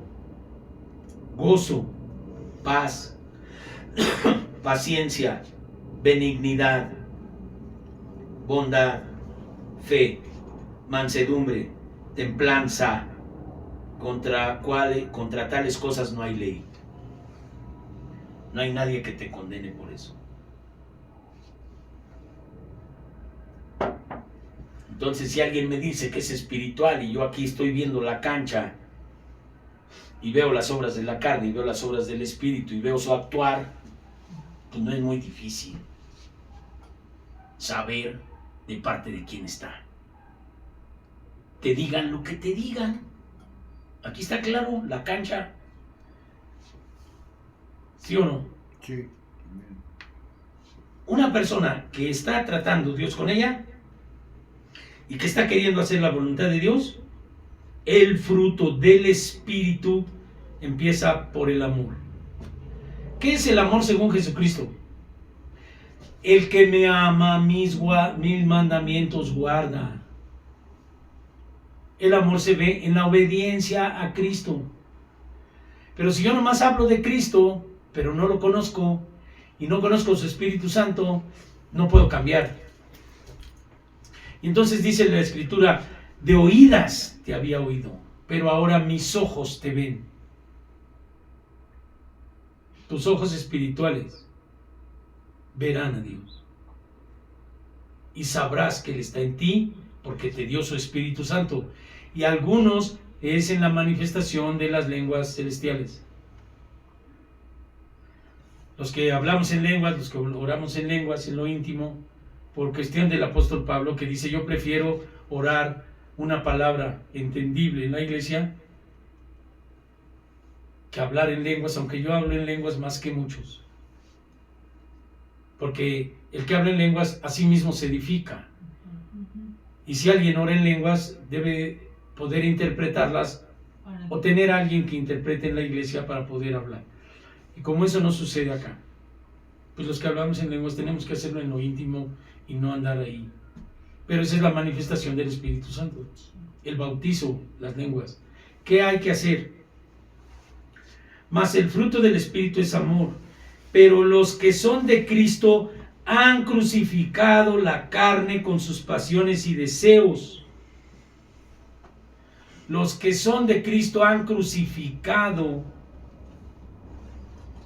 gozo, paz, paciencia, benignidad, bondad, fe, mansedumbre, templanza. Contra tales cosas no hay ley. No hay nadie que te condene por eso. Entonces, si alguien me dice que es espiritual y yo aquí estoy viendo la cancha y veo las obras de la carne y veo las obras del espíritu y veo su actuar, pues no es muy difícil saber de parte de quién está. Te digan lo que te digan. Aquí está claro la cancha. ¿Sí o no? Sí. Una persona que está tratando Dios con ella y que está queriendo hacer la voluntad de Dios, el fruto del Espíritu empieza por el amor. ¿Qué es el amor según Jesucristo? El que me ama, mis mandamientos guarda. El amor se ve en la obediencia a Cristo. Pero si yo nomás hablo de Cristo, pero no lo conozco, y no conozco su Espíritu Santo, no puedo cambiar. Y entonces dice la Escritura, de oídas te había oído, pero ahora mis ojos te ven. Tus ojos espirituales verán a Dios. Y sabrás que Él está en ti, porque te dio su Espíritu Santo. Y algunos es en la manifestación de las lenguas celestiales. los que hablamos en lenguas, los que oramos en lenguas, en lo íntimo, por cuestión del apóstol Pablo, que dice, yo prefiero orar una palabra entendible en la iglesia que hablar en lenguas, aunque yo hablo en lenguas más que muchos. Porque el que habla en lenguas a sí mismo se edifica. Y si alguien ora en lenguas, debe poder interpretarlas o tener a alguien que interprete en la iglesia para poder hablar. Y como eso no sucede acá, pues los que hablamos en lenguas tenemos que hacerlo en lo íntimo y no andar ahí. Pero esa es la manifestación del Espíritu Santo, el bautizo, las lenguas. ¿Qué hay que hacer? Mas el fruto del Espíritu es amor, pero los que son de Cristo han crucificado la carne con sus pasiones y deseos. Los que son de Cristo han crucificado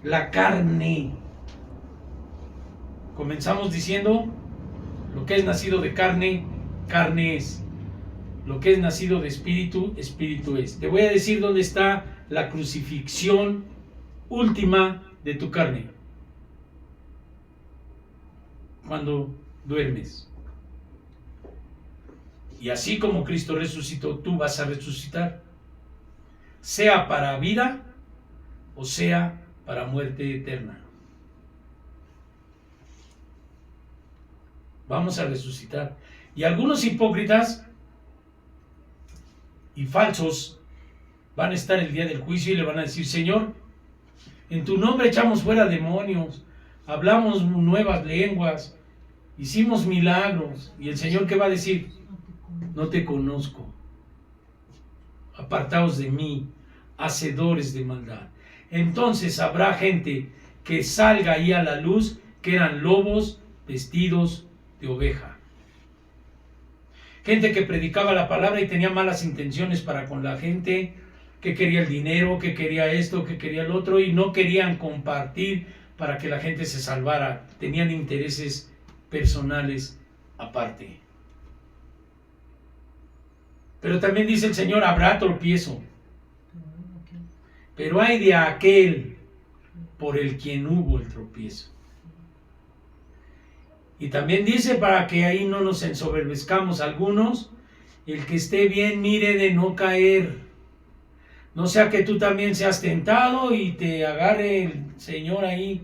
la carne. Comenzamos diciendo, lo que es nacido de carne, carne es. Lo que es nacido de espíritu, espíritu es. Te voy a decir dónde está la crucifixión última de tu carne. Cuando duermes. Y así como Cristo resucitó, tú vas a resucitar. Sea para vida o sea para muerte eterna. Vamos a resucitar. Y algunos hipócritas y falsos van a estar el día del juicio y le van a decir, Señor, en tu nombre echamos fuera demonios, hablamos nuevas lenguas, hicimos milagros. Y el Señor, ¿qué va a decir? No te conozco. Apartaos de mí, hacedores de maldad. Entonces habrá gente que salga ahí a la luz, que eran lobos vestidos de oveja. Gente que predicaba la palabra y tenía malas intenciones para con la gente, que quería el dinero, que quería esto, que quería el otro, y no querían compartir para que la gente se salvara. Tenían intereses personales aparte. Pero también dice el Señor, habrá tropiezo. Pero hay de aquel por el quien hubo el tropiezo. Y también dice, para que ahí no nos ensoberbezcamos algunos, el que esté bien mire de no caer. No sea que tú también seas tentado y te agarre el Señor ahí,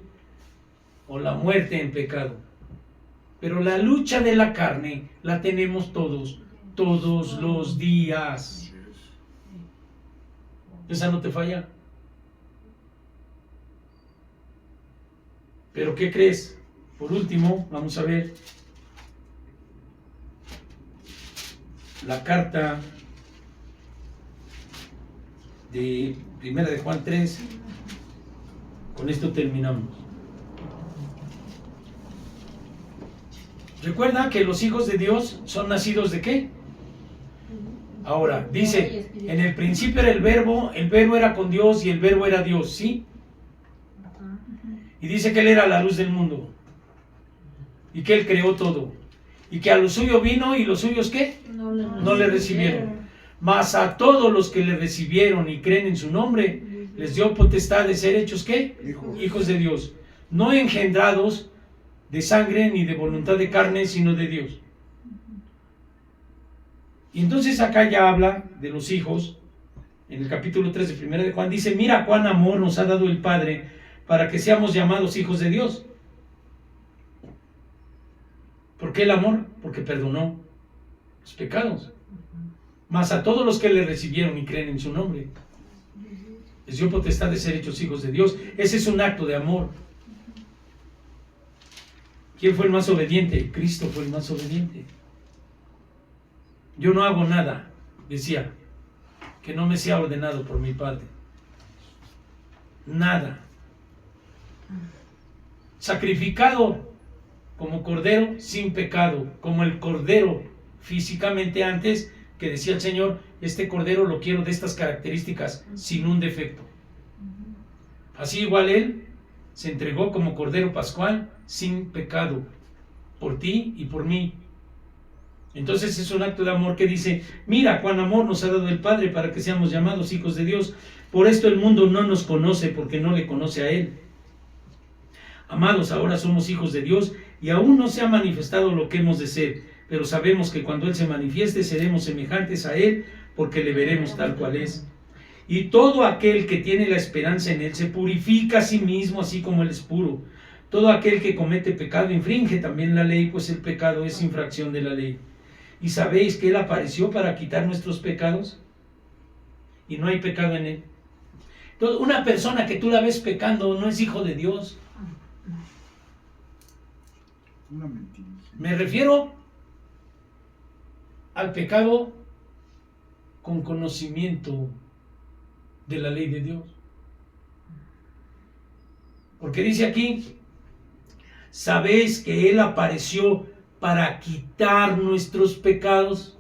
o la muerte en pecado. Pero la lucha de la carne la tenemos todos los días. Esa no te falla. Pero ¿qué crees? Por último, vamos a ver la carta de 1 de Juan 3. Con esto terminamos. Recuerda que los hijos de Dios son nacidos ¿de qué? Ahora, dice, en el principio era el verbo era con Dios y el verbo era Dios, ¿sí? Y dice que Él era la luz del mundo. Y que Él creó todo. Y que a lo suyo vino y los suyos ¿qué? No le recibieron. Mas a todos los que le recibieron y creen en su nombre, les dio potestad de ser hechos ¿qué? Hijos de Dios. No engendrados de sangre ni de voluntad de carne, sino de Dios. Y entonces acá ya habla de los hijos. En el capítulo 3 de 1 de Juan dice, mira cuán amor nos ha dado el Padre para que seamos llamados hijos de Dios. ¿Por qué el amor? Porque perdonó los pecados. Mas a todos los que le recibieron y creen en su nombre, les dio potestad de ser hechos hijos de Dios. Ese es un acto de amor. ¿Quién fue el más obediente? Cristo fue el más obediente. Yo no hago nada, decía, que no me sea ordenado por mi Padre. Nada. Sacrificado como cordero sin pecado, como el cordero físicamente antes, que decía el Señor, este cordero lo quiero de estas características, sin un defecto. Así igual Él se entregó como cordero pascual sin pecado, por ti y por mí. Entonces es un acto de amor que dice, mira cuán amor nos ha dado el Padre para que seamos llamados hijos de Dios. Por esto el mundo no nos conoce, porque no le conoce a Él. Amados, ahora somos hijos de Dios y aún no se ha manifestado lo que hemos de ser, pero sabemos que cuando Él se manifieste seremos semejantes a Él, porque le veremos tal cual es. Y todo aquel que tiene la esperanza en Él se purifica a sí mismo, así como Él es puro. Todo aquel que comete pecado infringe también la ley, pues el pecado es infracción de la ley. ¿Y sabéis que Él apareció para quitar nuestros pecados? Y no hay pecado en Él. Entonces, una persona que tú la ves pecando no es hijo de Dios. Una mentira. Me refiero al pecado con conocimiento de la ley de Dios. Porque dice aquí, ¿sabéis que Él apareció para quitar nuestros pecados?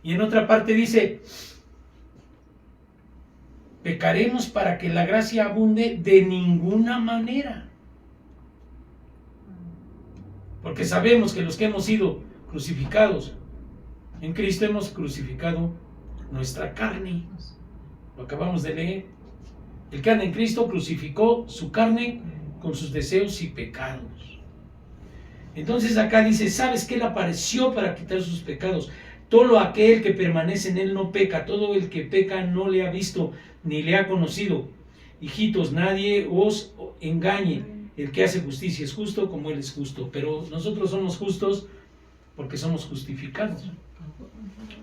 Y en otra parte dice, ¿pecaremos para que la gracia abunde? De ninguna manera. Porque sabemos que los que hemos sido crucificados en Cristo hemos crucificado nuestra carne. Lo acabamos de leer. El que anda en Cristo crucificó su carne con sus deseos y pecados. Entonces acá dice, ¿sabes que Él apareció para quitar sus pecados? Todo aquel que permanece en Él no peca. Todo el que peca no le ha visto ni le ha conocido. Hijitos, nadie os engañe. El que hace justicia es justo como Él es justo. Pero nosotros somos justos porque somos justificados.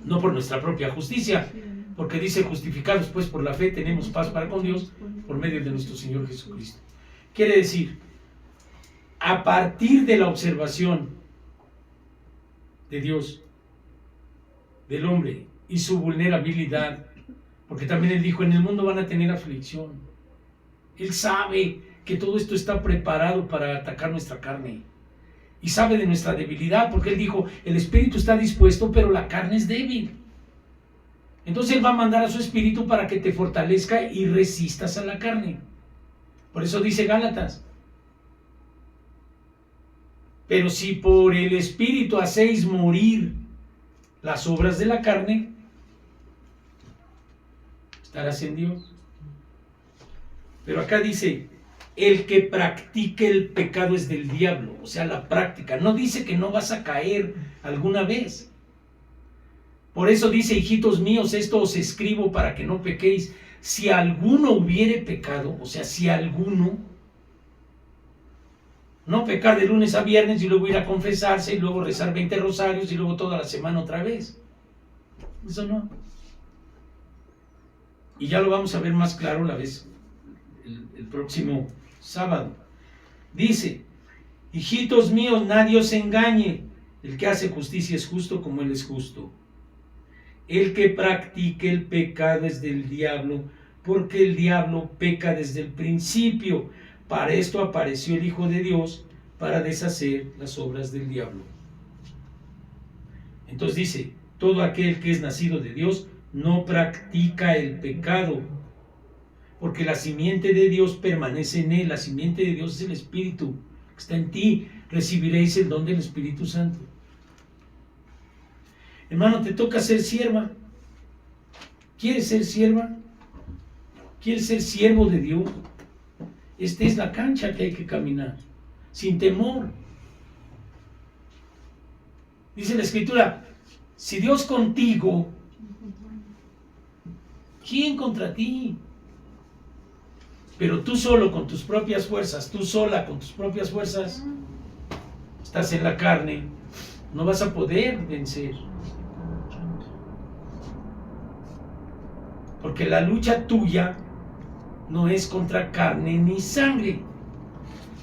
No por nuestra propia justicia. Porque dice justificados pues por la fe tenemos paz para con Dios por medio de nuestro Señor Jesucristo. Quiere decir, a partir de la observación de Dios, del hombre y su vulnerabilidad, porque también Él dijo, en el mundo van a tener aflicción. Él sabe que todo esto está preparado para atacar nuestra carne. Y sabe de nuestra debilidad, porque Él dijo, el espíritu está dispuesto, pero la carne es débil. Entonces Él va a mandar a su espíritu para que te fortalezca y resistas a la carne. Por eso dice Gálatas, pero si por el espíritu hacéis morir las obras de la carne, estarás en Dios. Pero acá dice, el que practique el pecado es del diablo, o sea, la práctica. No dice que no vas a caer alguna vez. Por eso dice, hijitos míos, esto os escribo para que no pequéis. Si alguno hubiere pecado, o sea, si alguno, no pecar de lunes a viernes y luego ir a confesarse y luego rezar 20 rosarios y luego toda la semana otra vez. Eso no. Y ya lo vamos a ver más claro la vez, el próximo sábado. Dice, hijitos míos, nadie os engañe. El que hace justicia es justo como Él es justo. El que practique el pecado es del diablo, porque el diablo peca desde el principio. Para esto apareció el Hijo de Dios, para deshacer las obras del diablo. Entonces dice, todo aquel que es nacido de Dios no practica el pecado, porque la simiente de Dios permanece en él. La simiente de Dios es el Espíritu que está en ti. Recibiréis el don del Espíritu Santo. Hermano, te toca ser sierva. ¿Quieres ser sierva? ¿Quieres ser siervo de Dios? Esta es la cancha que hay que caminar, sin temor. Dice la Escritura, si Dios contigo, ¿quién contra ti? Pero tú solo con tus propias fuerzas, tú sola con tus propias fuerzas, estás en la carne, no vas a poder vencer. Porque la lucha tuya no es contra carne ni sangre,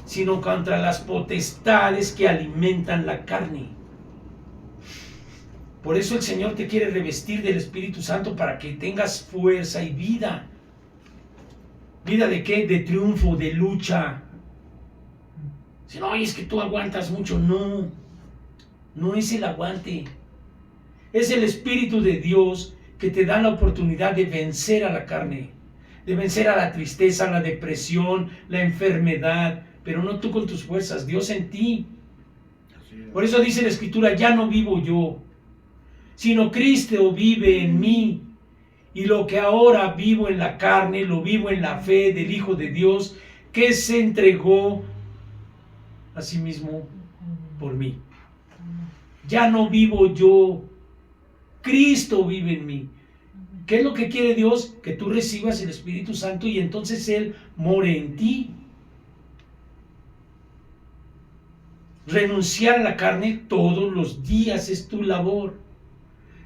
sino contra las potestades que alimentan la carne. Por eso el Señor te quiere revestir del Espíritu Santo para que tengas fuerza y vida. ¿Vida de qué? De triunfo, de lucha. Si no, es que tú aguantas mucho. No, no es el aguante. Es el Espíritu de Dios que te da la oportunidad de vencer a la carne, de vencer a la tristeza, la depresión, la enfermedad, pero no tú con tus fuerzas, Dios en ti. Por eso dice la Escritura, ya no vivo yo, sino Cristo vive en mí. Y lo que ahora vivo en la carne, lo vivo en la fe del Hijo de Dios, que se entregó a sí mismo por mí. Ya no vivo yo, Cristo vive en mí. ¿Qué es lo que quiere Dios? Que tú recibas el Espíritu Santo y entonces Él more en ti. Renunciar a la carne todos los días es tu labor.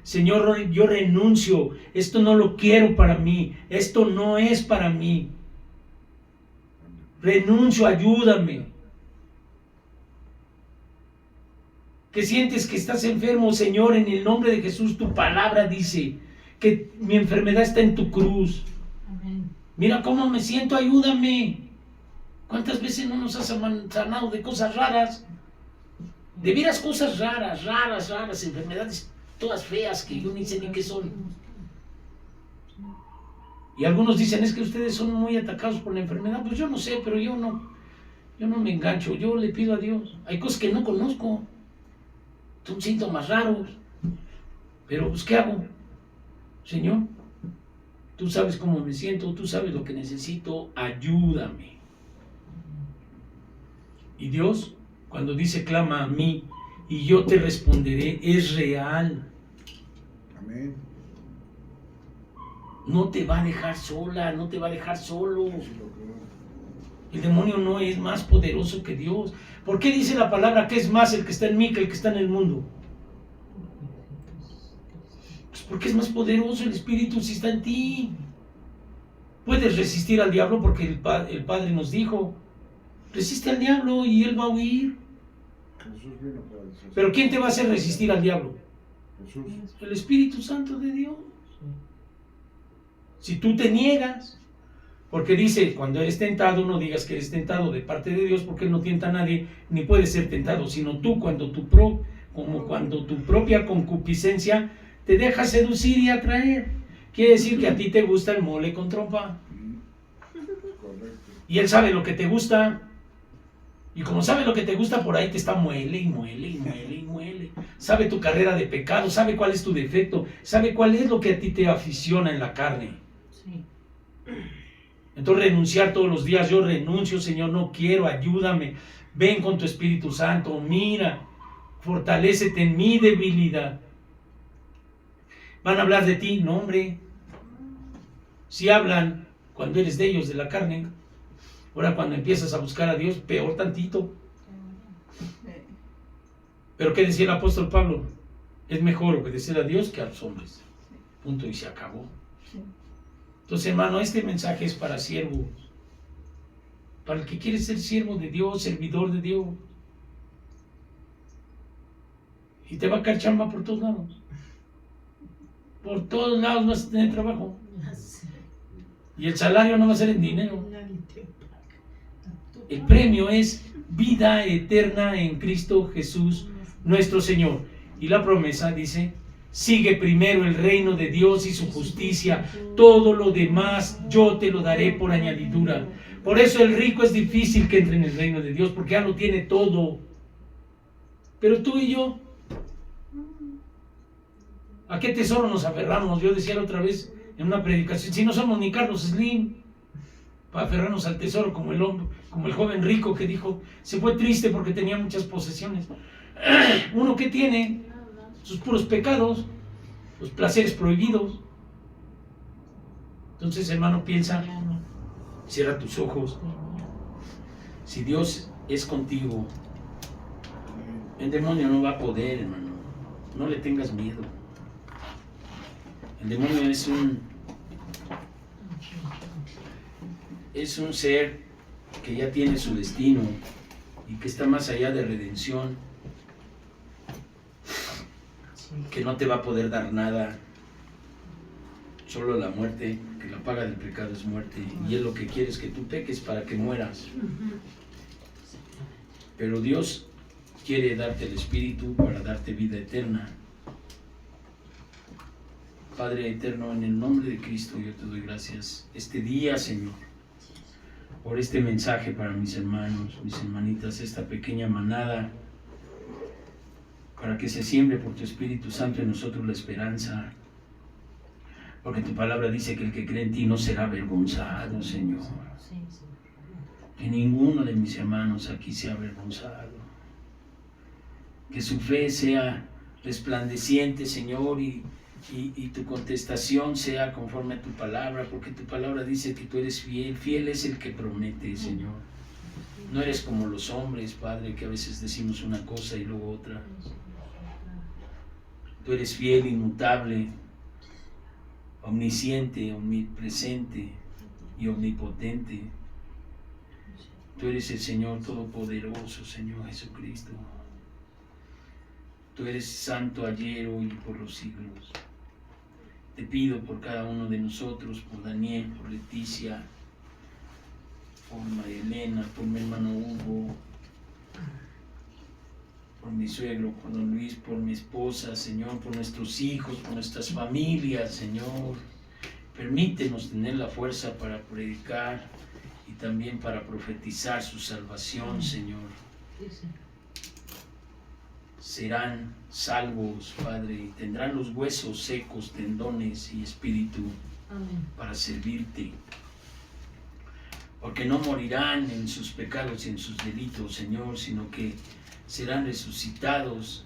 Señor, yo renuncio, esto no lo quiero para mí, esto no es para mí. Renuncio, ayúdame. Que sientes que estás enfermo, Señor, en el nombre de Jesús, tu palabra dice que mi enfermedad está en tu cruz. Amén. Mira cómo me siento, ayúdame. ¿Cuántas veces no nos has sanado de cosas raras? De veras cosas raras, enfermedades todas feas que yo ni sé ni qué son. Y algunos dicen, es que ustedes son muy atacados por la enfermedad. Pues yo no sé, pero yo no me engancho, yo le pido a Dios. Hay cosas que no conozco, son síntomas raros, pero pues ¿qué hago? Señor, tú sabes cómo me siento, tú sabes lo que necesito, ayúdame. Y Dios, cuando dice clama a mí y yo te responderé, es real. Amén. No te va a dejar sola, no te va a dejar solo. El demonio no es más poderoso que Dios. ¿Por qué dice la palabra que es más el que está en mí que el que está en el mundo? Pues porque es más poderoso el Espíritu si está en ti. Puedes resistir al diablo porque el Padre nos dijo, resiste al diablo y él va a huir. Jesús vino para deshacer. ¿Pero quién te va a hacer resistir al diablo? Jesús. El Espíritu Santo de Dios. Si tú te niegas, porque dice, cuando eres tentado, no digas que eres tentado de parte de Dios, porque Él no tienta a nadie, ni puede ser tentado, sino tú cuando tu propia concupiscencia te deja seducir y atraer. Quiere decir que a ti te gusta el mole con trompa. Correcto. Y Él sabe lo que te gusta. Y como sabe lo que te gusta, por ahí te está muele y muele y muele y muele. Sabe tu carrera de pecado, sabe cuál es tu defecto, sabe cuál es lo que a ti te aficiona en la carne. Sí. Entonces renunciar todos los días, yo renuncio, Señor, no quiero, ayúdame. Ven con tu Espíritu Santo, mira, fortalécete en mi debilidad. ¿Van a hablar de ti? No, hombre. Si hablan cuando eres de ellos, de la carne. Ahora cuando empiezas a buscar a Dios, peor tantito. Pero ¿qué decía el apóstol Pablo? Es mejor obedecer a Dios que a los hombres. Punto y se acabó. Entonces, hermano, este mensaje es para siervos. Para el que quiere ser siervo de Dios, servidor de Dios. Y te va a caer chamba por todos lados. Por todos lados vas a tener trabajo. Y el salario no va a ser en dinero. El premio es vida eterna en Cristo Jesús, nuestro Señor. Y la promesa dice, sigue primero el reino de Dios y su justicia, todo lo demás yo te lo daré por añadidura. Por eso el rico es difícil que entre en el reino de Dios, porque ya lo tiene todo. Pero tú y yo, ¿a qué tesoro nos aferramos? Yo decía la otra vez en una predicación, si no somos ni Carlos Slim, para aferrarnos al tesoro como el joven rico que dijo, se fue triste porque tenía muchas posesiones. Uno que tiene sus puros pecados, los placeres prohibidos. Entonces, hermano, piensa, cierra tus ojos. Si Dios es contigo, el demonio no va a poder, hermano. No le tengas miedo. El demonio es un ser que ya tiene su destino y que está más allá de redención, que no te va a poder dar nada, solo la muerte, que la paga del pecado es muerte, y Él lo que quiere es que tú peques para que mueras. Pero Dios quiere darte el Espíritu para darte vida eterna. Padre eterno, en el nombre de Cristo yo te doy gracias este día, Señor, por este mensaje para mis hermanos, mis hermanitas, esta pequeña manada, para que se siembre por tu Espíritu Santo en nosotros la esperanza, porque tu palabra dice que el que cree en ti no será avergonzado, Señor. Que ninguno de mis hermanos aquí sea avergonzado. Que su fe sea resplandeciente, Señor, y tu contestación sea conforme a tu palabra, porque tu palabra dice que tú eres fiel. Fiel es el que promete, Señor. No eres como los hombres, Padre, que a veces decimos una cosa y luego otra. Tú eres fiel, inmutable, omnisciente, omnipresente y omnipotente. Tú eres el Señor Todopoderoso, Señor Jesucristo. Tú eres santo ayer, hoy y por los siglos. Te pido por cada uno de nosotros, por Daniel, por Leticia, por María Elena, por mi hermano Hugo, por mi suegro, por don Luis, por mi esposa, Señor, por nuestros hijos, por nuestras familias, Señor. Permítenos tener la fuerza para predicar y también para profetizar su salvación, Señor. Serán salvos, Padre, y tendrán los huesos secos, tendones y espíritu para servirte. Porque no morirán en sus pecados y en sus delitos, Señor, sino que serán resucitados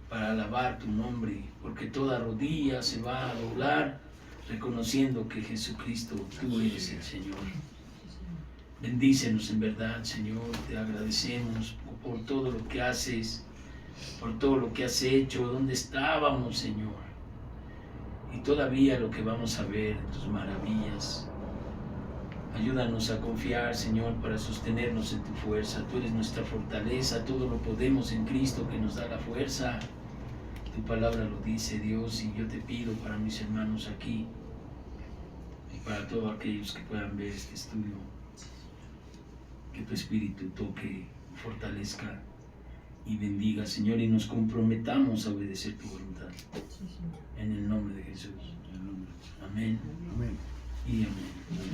para alabar tu nombre, porque toda rodilla se va a doblar reconociendo que Jesucristo, tú eres el Señor. Bendícenos en verdad, Señor, te agradecemos por todo lo que haces, por todo lo que has hecho, donde estábamos, Señor, y todavía lo que vamos a ver, tus maravillas. Ayúdanos a confiar, Señor, para sostenernos en tu fuerza. Tú eres nuestra fortaleza, todo lo podemos en Cristo que nos da la fuerza. Tu palabra lo dice, Dios, y yo te pido para mis hermanos aquí y para todos aquellos que puedan ver este estudio, que tu Espíritu toque, fortalezca y bendiga, Señor, y nos comprometamos a obedecer tu voluntad. En el nombre de Jesús. Amén. Amén. Y amén.